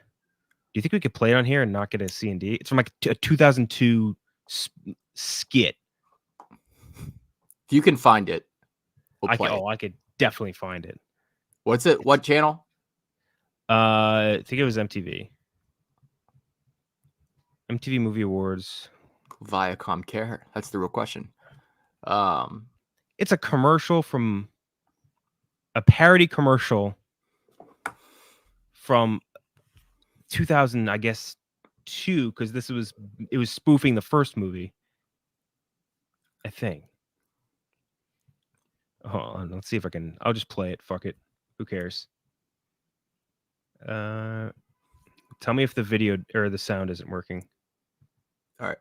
you think we could play it on here and not get a C&D? It's from like a 2002 skit. If you can find it, we'll play it. I could definitely find it. What's it? What channel? I think it was MTV. MTV Movie Awards. Viacom Care. That's the real question. It's a commercial from a parody commercial from 2000, I guess, 2, because it was spoofing the first movie. I think. Hold on, let's see if I can. I'll just play it. Fuck it. Who cares? Tell me if the video or the sound isn't working. All right.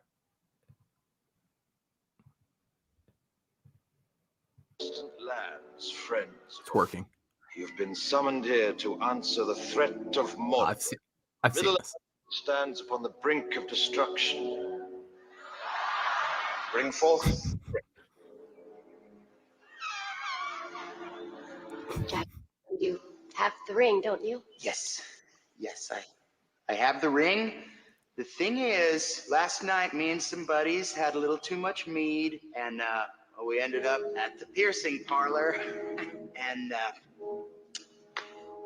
Lands, friends. It's working. You've been summoned here to answer the threat of Mordor. I've seen this. Stands upon the brink of destruction. Bring forth. Jack, you have the ring, don't you? Yes, I have the ring. The thing is, last night me and some buddies had a little too much mead, and we ended up at the piercing parlor. And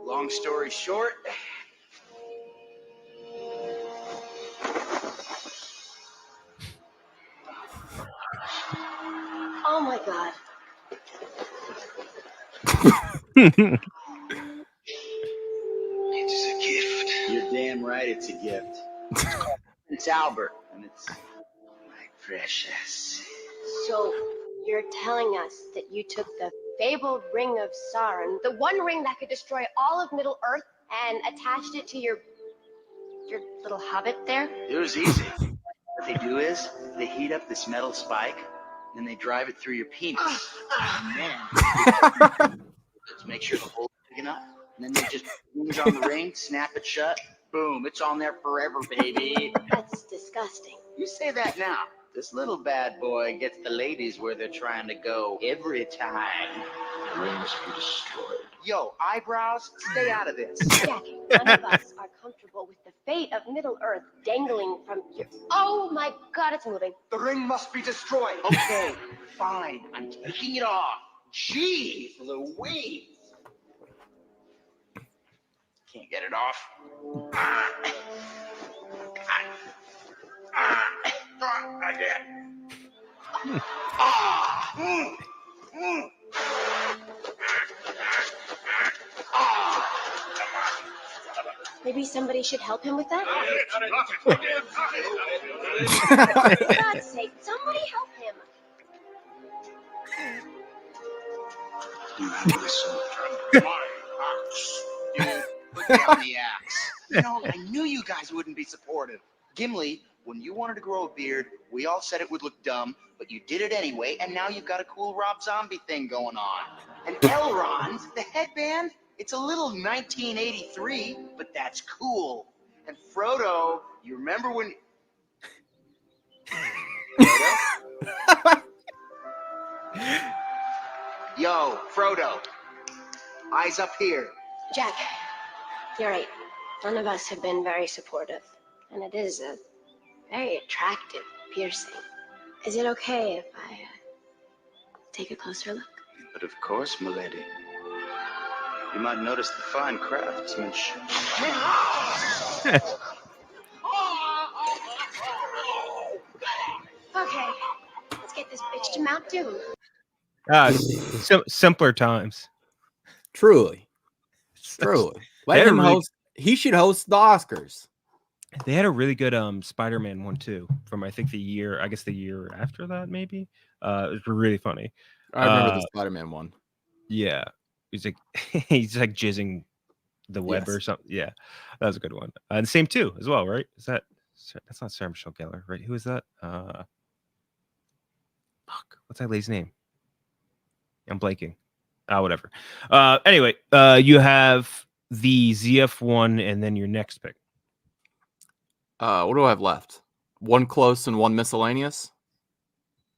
long story short, Oh my God. it's a gift. You're damn right it's a gift. It's called Prince Albert, and it's my precious. So you're telling us that you took the fabled ring of Sauron, the one ring that could destroy all of Middle Earth, and attached it to your little hobbit there? It was easy. What they do is they heat up this metal spike, and they drive it through your penis. And then just make sure the hole's big enough. And then they just hinge on the ring, snap it shut. Boom, it's on there forever, baby. That's disgusting. You say that now. This little bad boy gets the ladies where they're trying to go every time. The ring must be destroyed. Yo, eyebrows, stay out of this. Jack, none of us are comfortable with the fate of Middle Earth dangling from your... Oh my God, it's moving. The ring must be destroyed. Okay, fine. I'm taking it off. Jeez Louise. Can't get it off. Again. Maybe somebody should help him with that? For God's sake, somebody help him. You have listened. My axe on the axe. You know, I knew you guys wouldn't be supportive. Gimli, when you wanted to grow a beard, we all said it would look dumb, but you did it anyway, and now you've got a cool Rob Zombie thing going on. And Elrond, the headband, it's a little 1983, but that's cool. And Frodo, you remember when... Frodo? Yo, Frodo, eyes up here. Jack, you're right. None of us have been very supportive, and it is a very attractive piercing. Is it okay if I take a closer look? But of course, milady. You might notice the fine craftsmanship. Okay, let's get this bitch to Mount Doom. Simpler times. Truly. Let him host. He should host the Oscars. They had a really good Spider-Man one too from I think the year after that maybe. It was really funny. I remember the Spider-Man one. Yeah, he's like jizzing the web or something. Yeah, that was a good one. And same too as well, right? That's not Sarah Michelle Gellar, right? Who is that? Fuck, what's that lady's name? I'm blanking. Whatever. Anyway, you have the ZF1 and then your next pick. What do I have left? One close and one miscellaneous.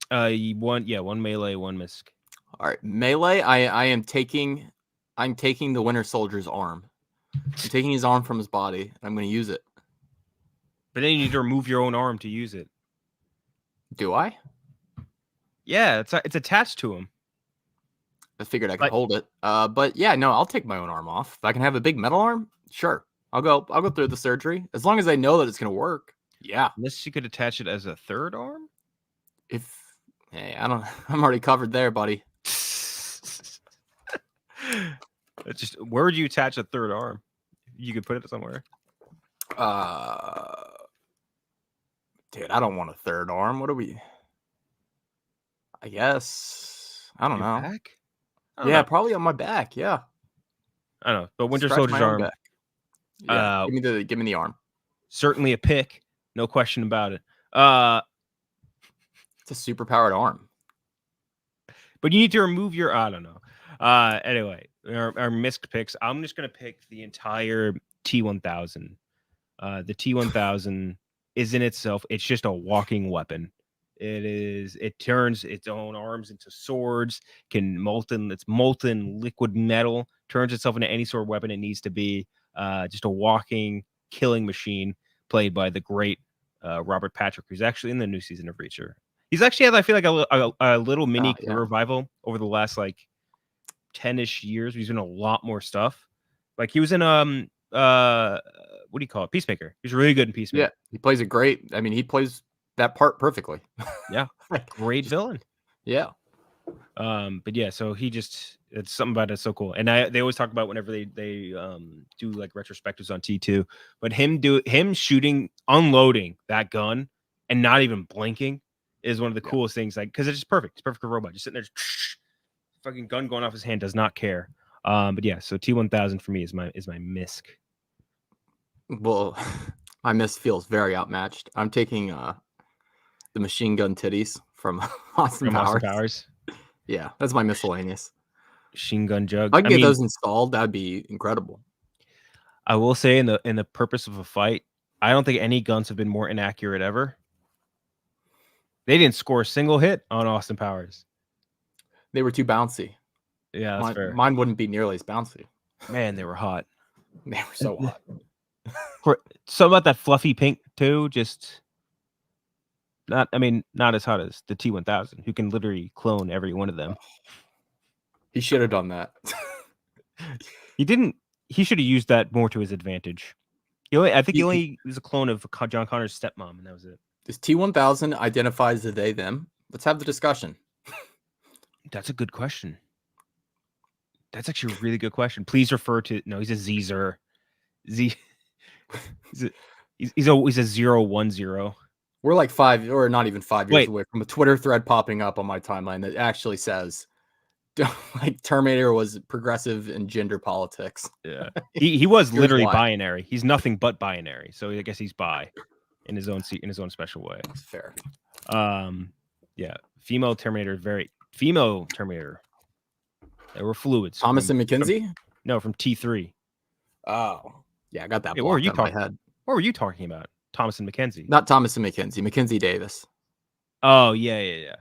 One melee, one misc. All right, melee. I'm taking the Winter Soldier's arm. I'm taking his arm from his body. And I'm going to use it. But then you need to remove your own arm to use it. Do I? Yeah, it's attached to him. I figured I could hold it. But yeah, no, I'll take my own arm off. If I can have a big metal arm, sure. I'll go through the surgery as long as I know that it's going to work. Yeah. Unless you could attach it as a third arm. I'm already covered there, buddy. It's just, where would you attach a third arm? You could put it somewhere. Dude, I don't want a third arm. What are we? I guess I don't know. Back? Yeah, probably on my back. Yeah. I don't know, but Winter Scratch Soldier's my own arm. back. Yeah, give me the arm. Certainly a pick, no question about it. It's a super powered arm. But you need to remove your. I don't know. Anyway, our missed picks. I'm just gonna pick the entire T1000. The T1000 is in itself. It's just a walking weapon. It turns its own arms into swords. It's molten liquid metal. Turns itself into any sort of weapon it needs to be. Just a walking killing machine, played by the great Robert Patrick, who's actually in the new season of Reacher. He's actually had, I feel like, a little mini revival over the last 10-ish years. He's doing a lot more stuff. Like he was in what do you call it? Peacemaker. He's really good in Peacemaker. Yeah, he plays a great. I mean, he plays that part perfectly. Yeah, great villain. Yeah. But yeah, so it's something about it so cool. And they always talk about whenever they do like retrospectives on T2, but him shooting, unloading that gun and not even blinking is one of the coolest things. Like, because it's just perfect. It's perfect for a robot. Just sitting there, fucking gun going off his hand, does not care. But yeah, so T1000 for me is my misc. Well, my miss feels very outmatched. I'm taking the machine gun titties from Austin Powers. Yeah, that's my miscellaneous. Machine gun jug. If I can get those installed, that'd be incredible. I will say, in the purpose of a fight, I don't think any guns have been more inaccurate ever. They didn't score a single hit on Austin Powers. They were too bouncy. Yeah, that's fair. Mine wouldn't be nearly as bouncy. Man, they were hot. They were so hot. Something about that fluffy pink too. Just not as hot as the T1000, who can literally clone every one of them. He should have done that. He didn't. He should have used that more to his advantage. I think he only was a clone of John Connor's stepmom, and that was it. This T1000 identifies the they them. Let's have the discussion. That's a good question. That's actually a really good question. Please refer to he's a Zer. He's a 010. We're like 5 or not even 5 years away from a Twitter thread popping up on my timeline that actually says like Terminator was progressive in gender politics. Yeah, he was Here's literally why. binary. He's nothing but binary. So I guess he's bi in his own special way. Fair. Yeah, female Terminator. There were fluids. Thomas and McKenzie? From T3. Oh. Yeah, I got that Hey, what were blocked you out of my talking? head. What were you talking about? Thomas and McKenzie. Not Thomas and McKenzie. Mackenzie Davis. Oh yeah.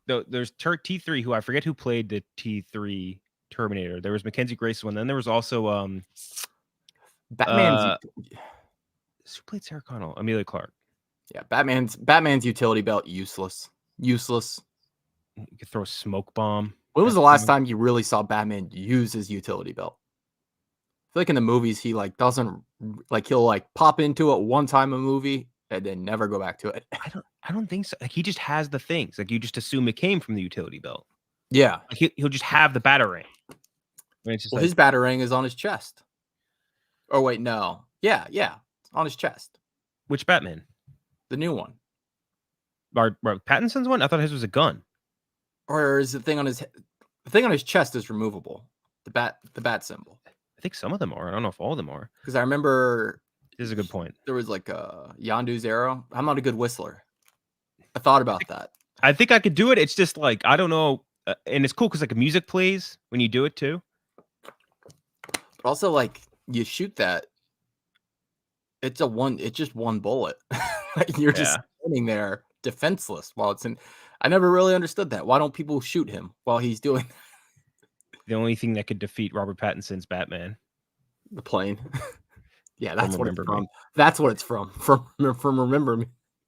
There's T3, who I forget who played the T3 Terminator. There was Mackenzie Grace one. Then there was also Batman's who played Sarah Connell? Amelia Clark. yeah, Batman's utility belt useless. Useless. You could throw a smoke bomb. When was the last time you really saw Batman use his utility belt? I feel like in the movies he like doesn't like he'll like pop into it one time a movie and then never go back to it. I don't think so. Like, he just has the things. Like, you just assume it came from the utility belt. Yeah. Like, he'll just have the batarang. It's just Well, like, his batarang is on his chest. Oh wait, no. Yeah, it's on his chest. which Batman? The new one. Or Pattinson's one? I thought his was a gun. Or is the thing on his chest is removable? The bat symbol. I think some of them are. I don't know if all of them are. Because I remember This is a good point. there was like a Yondu's arrow. I'm not a good whistler. I thought about that. I think I could do it. It's just like, I don't know. And it's cool because like music plays when you do it too. But also, like, you shoot that. It's just one bullet. Like, you're just standing there defenseless while it's in. I never really understood that. Why don't people shoot him while he's doing The only thing that could defeat Robert Pattinson's Batman. the plane? Yeah, that's what it's Remember from. Me. That's what it's from. From Remember Me.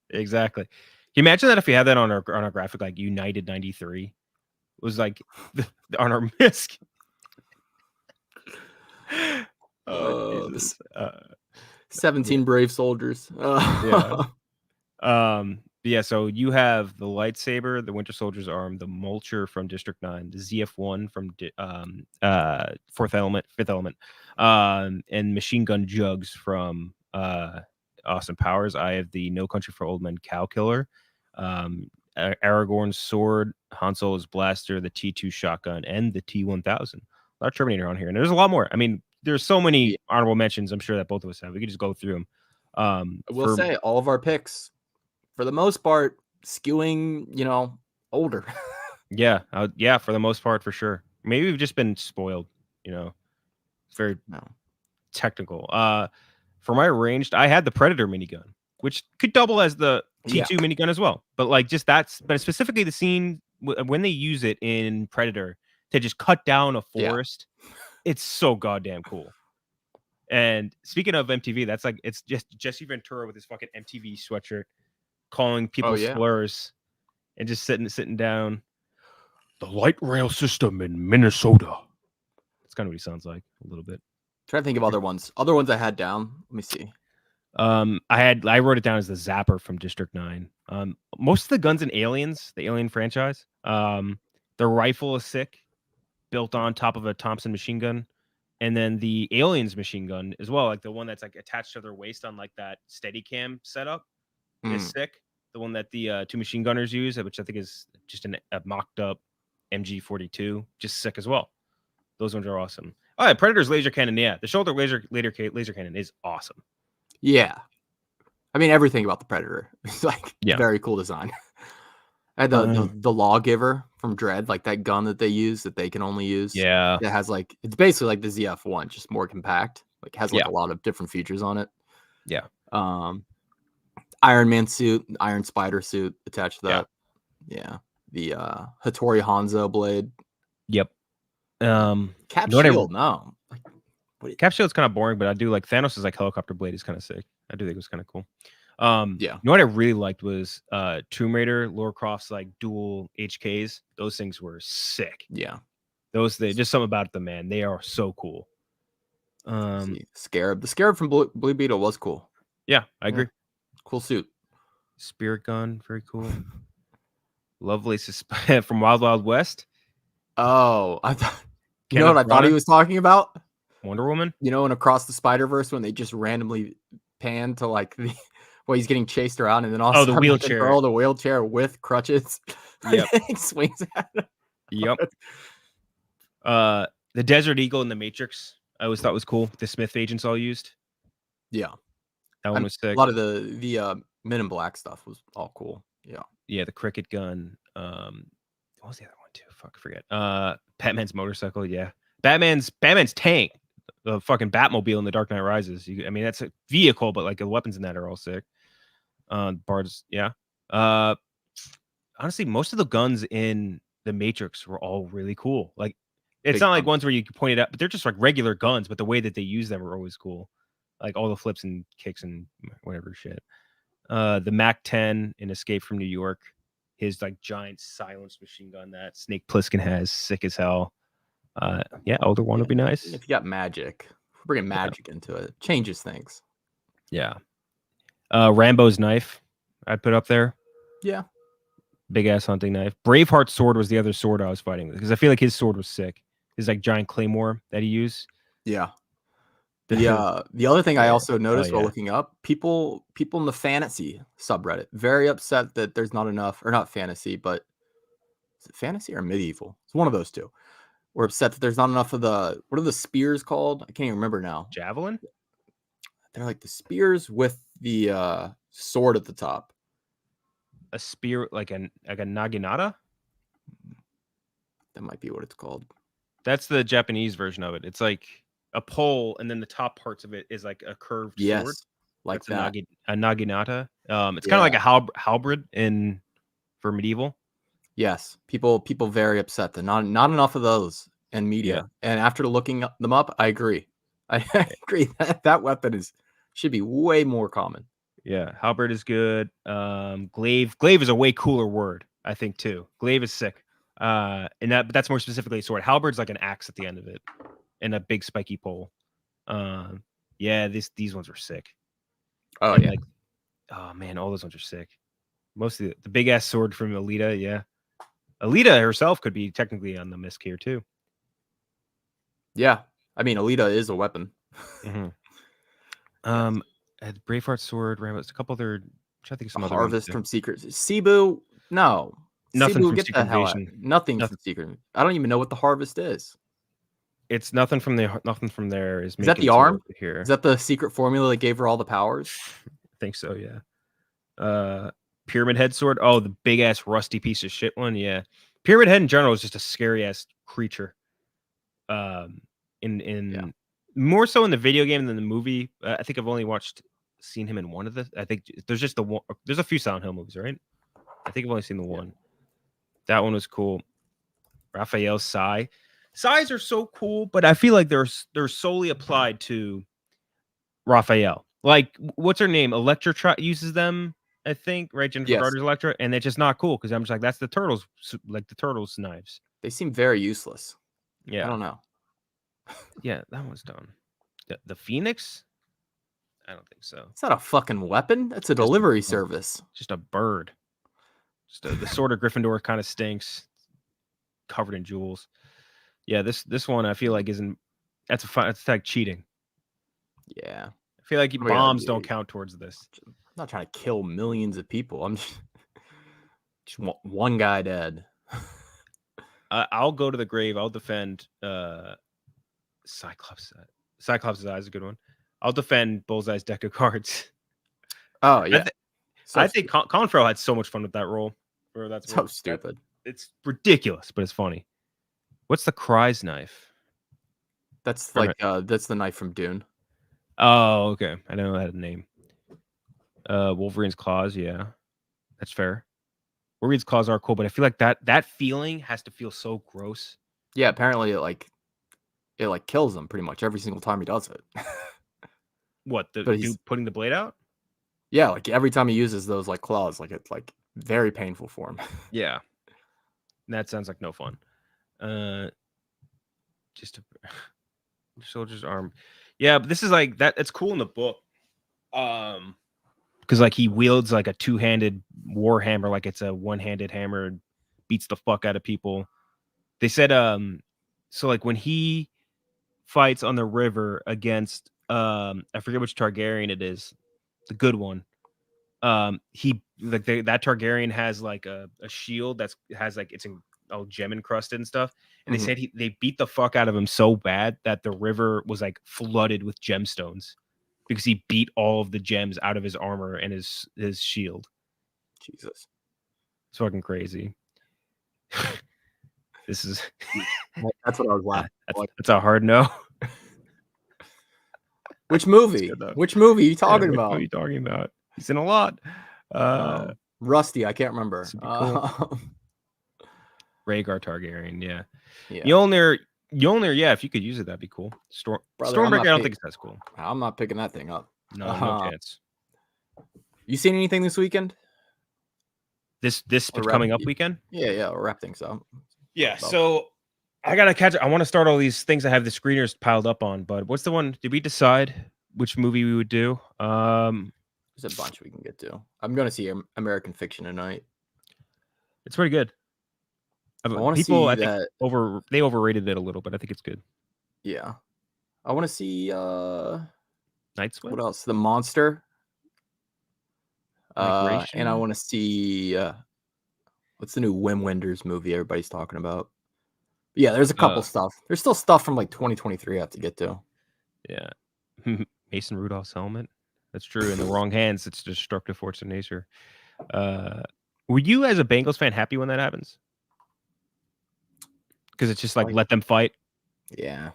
Exactly. Can you imagine that if we had that on our graphic, like United 93 was like on our misc? Oh, Jesus. 17 brave soldiers. Yeah, so you have the lightsaber, the Winter Soldier's arm, the Mulcher from District 9, the ZF-1 from Fifth Element, and machine gun jugs from Austin Powers. I have the No Country for Old Men cow killer, Aragorn's sword, Han Solo's blaster, the T2 shotgun, and the T-1000. A lot of Terminator on here, and there's a lot more. I mean, there's so many honorable mentions. I'm sure that both of us have. We could just go through them. I will say all of our picks, for the most part, skewing, older. Yeah, for the most part, for sure. Maybe we've just been spoiled, very technical. For my ranged, I had the Predator minigun, which could double as the T2 minigun as well. But but specifically the scene when they use it in Predator to just cut down a forest, it's so goddamn cool. And speaking of MTV, that's like, it's just Jesse Ventura with his fucking MTV sweatshirt, calling people slurs and just sitting down. The light rail system in Minnesota. That's kind of what he sounds like a little bit. Trying to think of other ones. Other ones I had down. Let me see. I wrote it down as the Zapper from District 9. Most of the guns in Aliens, the Alien franchise, the rifle is sick, built on top of a Thompson machine gun. And then the Aliens machine gun as well, like the one that's like attached to their waist on like that Steadicam setup is sick. The one that the two machine gunners use, which I think is just a mocked up MG42, just sick as well. Those ones are awesome. Oh yeah, Predator's laser cannon, the shoulder laser cannon is awesome. Yeah, I mean everything about the Predator. It's like very cool design. I had the Lawgiver from Dread, like that gun that they use that they can only use. Yeah, it has like, it's basically like the ZF-1, just more compact. Like has like a lot of different features on it. Yeah. Iron Man suit, Iron Spider suit attached to that. Yeah. The Hattori Hanzo blade. Yep. Cap shield. No. Cap shield's kind of boring, but I do like Thanos' like helicopter blade is kind of sick. I do think it was kind of cool. You know what I really liked was Tomb Raider, Lara Croft's like dual HKs. Those things were sick. Yeah. Just something about them, man. They are so cool. Scarab. The Scarab from Blue Beetle was cool. Yeah, I agree. Cool suit. Spirit gun, very cool. Lovely from Wild Wild West. Oh, I thought what I thought he was talking about? Wonder Woman. In Across the Spider-Verse when they just randomly pan to like he's getting chased around and then also the wheelchair. The wheelchair with crutches. Yep. Swings at him. Yep. The Desert Eagle in the Matrix, I always thought was cool. The Smith agents all used. Yeah. That one was A sick. lot of the Men in Black stuff was all cool. Yeah. Yeah, the cricket gun. What was the other one too? Fuck, I forget. Batman's motorcycle. Yeah, Batman's tank. The fucking Batmobile in The Dark Knight Rises. I mean, that's a vehicle, but like the weapons in that are all sick. Bards. Yeah. Honestly, most of the guns in the Matrix were all really cool. Like, it's Big not like guns. ones where you can point it out, but they're just like regular guns. But the way that they use them are always cool. Like all the flips and kicks and whatever shit. The Mac-10 in Escape from New York, his like giant silenced machine gun that Snake Plissken has, sick as hell. Yeah, older one would be nice. If you got magic, bringing magic into it, changes things. Yeah. Rambo's knife, I'd put up there. Yeah. Big ass hunting knife. Braveheart's sword was the other sword I was fighting with because I feel like his sword was sick. His like giant claymore that he used. Yeah. The other thing I also noticed while yeah. looking up, people in the fantasy subreddit very upset that there's not enough, or not fantasy, but is it fantasy or medieval? It's one of those two. We're upset that there's not enough of what are the spears called? I can't even remember now. Javelin? They're like the spears with the sword at the top. A spear like a naginata? That might be what it's called. That's the Japanese version of it. It's like a pole, and then the top parts of it is like a curved sword. Yes, like That's that. a naginata. It's kind of like a halberd for medieval. Yes, people very upset that not enough of those in media. Yeah. And after looking them up, I agree. I agree that weapon should be way more common. Yeah, halberd is good. Glaive is a way cooler word, I think too. Glaive is sick. And that's more specifically a sword. Halberd's like an axe at the end of it, and a big spiky pole. Yeah, these ones are sick. Oh and yeah. Like, oh man, all those ones are sick. Mostly the big ass sword from Alita. Yeah, Alita herself could be technically on the misc here too. Yeah, I mean Alita is a weapon. Mm-hmm. Braveheart sword, Rambo. It's a couple other. I'm trying to think of some other Harvest ones from Secret. Cebu, no. Nothing Cebu, from get Secret the hell out. Invasion. Nothing from Secret. I don't even know what the harvest is. It's nothing from there. Is that the arm here? Is that the secret formula that gave her all the powers? I think so. Yeah. Pyramid Head sword. Oh, the big ass rusty piece of shit one. Yeah. Pyramid Head in general is just a scary ass creature. More so in the video game than the movie. I think I've only seen him in one of the. I think there's just the one. There's a few Silent Hill movies, right? I think I've only seen the one. That one was cool. Raphael's Sai. Sais are so cool, but I feel like they're solely applied to Raphael. Like, what's her name? Electra uses them, I think, right? Jennifer Garner's Electra, and they're just not cool because I'm just like, that's the turtles, like the turtles' knives. They seem very useless. Yeah, I don't know. Yeah, that one's done. The Phoenix? I don't think so. It's not a fucking weapon. That's a delivery service. Just a bird. The sword of Gryffindor kind of stinks, covered in jewels. Yeah, this one I feel like isn't. It's like cheating. Yeah, I feel like bombs don't count towards this. I'm not trying to kill millions of people. I'm just want one guy dead. I'll go to the grave. I'll defend Cyclops. Cyclops' Eye is a good one. I'll defend Bullseye's deck of cards. Oh yeah, I think Colin Farrell had so much fun with that role. That's so stupid. It's ridiculous, but it's funny. What's the Cry's knife? That's like that's the knife from Dune. Oh, okay. I didn't know that had a name. Wolverine's claws, yeah. That's fair. Wolverine's claws are cool, but I feel like that feeling has to feel so gross. Yeah, apparently it kills him pretty much every single time he does it. What, the dude putting the blade out? Yeah, like every time he uses those like claws, like it's like very painful for him. Yeah. That sounds like no fun. Just a soldier's arm. Yeah, but this is like that. It's cool in the book. Because like he wields like a two-handed war hammer, like it's a one-handed hammer, and beats the fuck out of people. They said so like when he fights on the river against I forget which Targaryen it is, the good one. He like that Targaryen has like a shield has like it's all gem encrusted and stuff. And they said they beat the fuck out of him so bad that the river was like flooded with gemstones because he beat all of the gems out of his armor and his shield. Jesus. It's fucking crazy. This is That's what I was laughing. That's a hard no. Which movie? Which movie are you talking about? What are you talking about? He's in a lot. Rusty, I can't remember. Cool. Rhaegar Targaryen, yeah. Yeah. Mjolnir, yeah, if you could use it, that'd be cool. Stormbreaker, I don't think it's as cool. I'm not picking that thing up. No, no chance. You seen anything this weekend? This coming up weekend? Yeah, we'll wrap things up. Yeah, so I gotta catch. I want to start all these things I have the screeners piled up on, but what's the one? Did we decide which movie we would do? There's a bunch we can get to. I'm gonna see American Fiction tonight. It's pretty good. I want to see that. They overrated it a little, but I think it's good. Yeah, I want to see Night Swim. What else? The Monster. Migration? And I want to see what's the new Wim Wenders movie everybody's talking about. Yeah, there's a couple stuff. There's still stuff from like 2023 I have to get to. Yeah, Mason Rudolph's helmet. That's true. In the wrong hands, it's a destructive force of nature. Were you, as a Bengals fan, happy when that happens? Because it's just like let them fight. Yeah,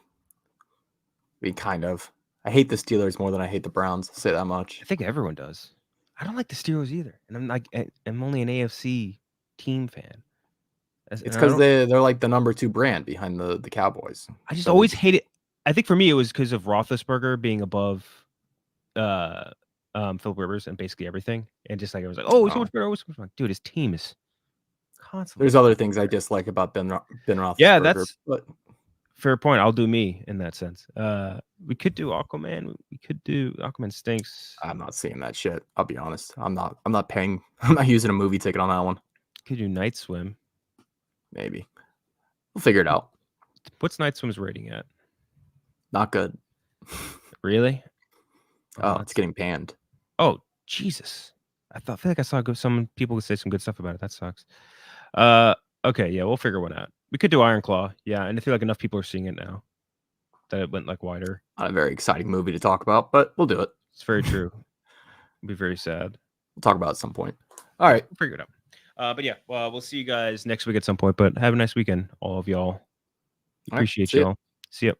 kind of. I hate the Steelers more than I hate the Browns. I'll say that much. I think everyone does. I don't like the Steelers either, and I'm only an AFC team fan. It's because they're like the #2 brand behind the Cowboys. I just always hate it. I think for me it was because of Roethlisberger being above Philip Rivers and basically everything, and just like it was like, oh, so much better. Dude, his team is constantly. There's other things I dislike about Ben Roethlisberger. Yeah, that's fair point. I'll do me in that sense. We could do Aquaman. We could do Aquaman stinks. I'm not seeing that shit. I'll be honest. I'm not paying. I'm not using a movie ticket on that one. Could do Night Swim. Maybe. We'll figure it out. What's Night Swim's rating at? Not good. Really? Oh, it's getting panned. Oh, Jesus. I feel like I saw some people would say some good stuff about it. That sucks. Okay, yeah, we'll figure one out. We could do Iron Claw. Yeah, and I feel like enough people are seeing it now that it went like wider. Not a very exciting movie to talk about, but we'll do it. It's very true. It'll be very sad. We'll talk about it at some point. All right. We'll figure it out. But yeah, well, we'll see you guys next week at some point. But have a nice weekend, all of y'all. Appreciate y'all. See ya.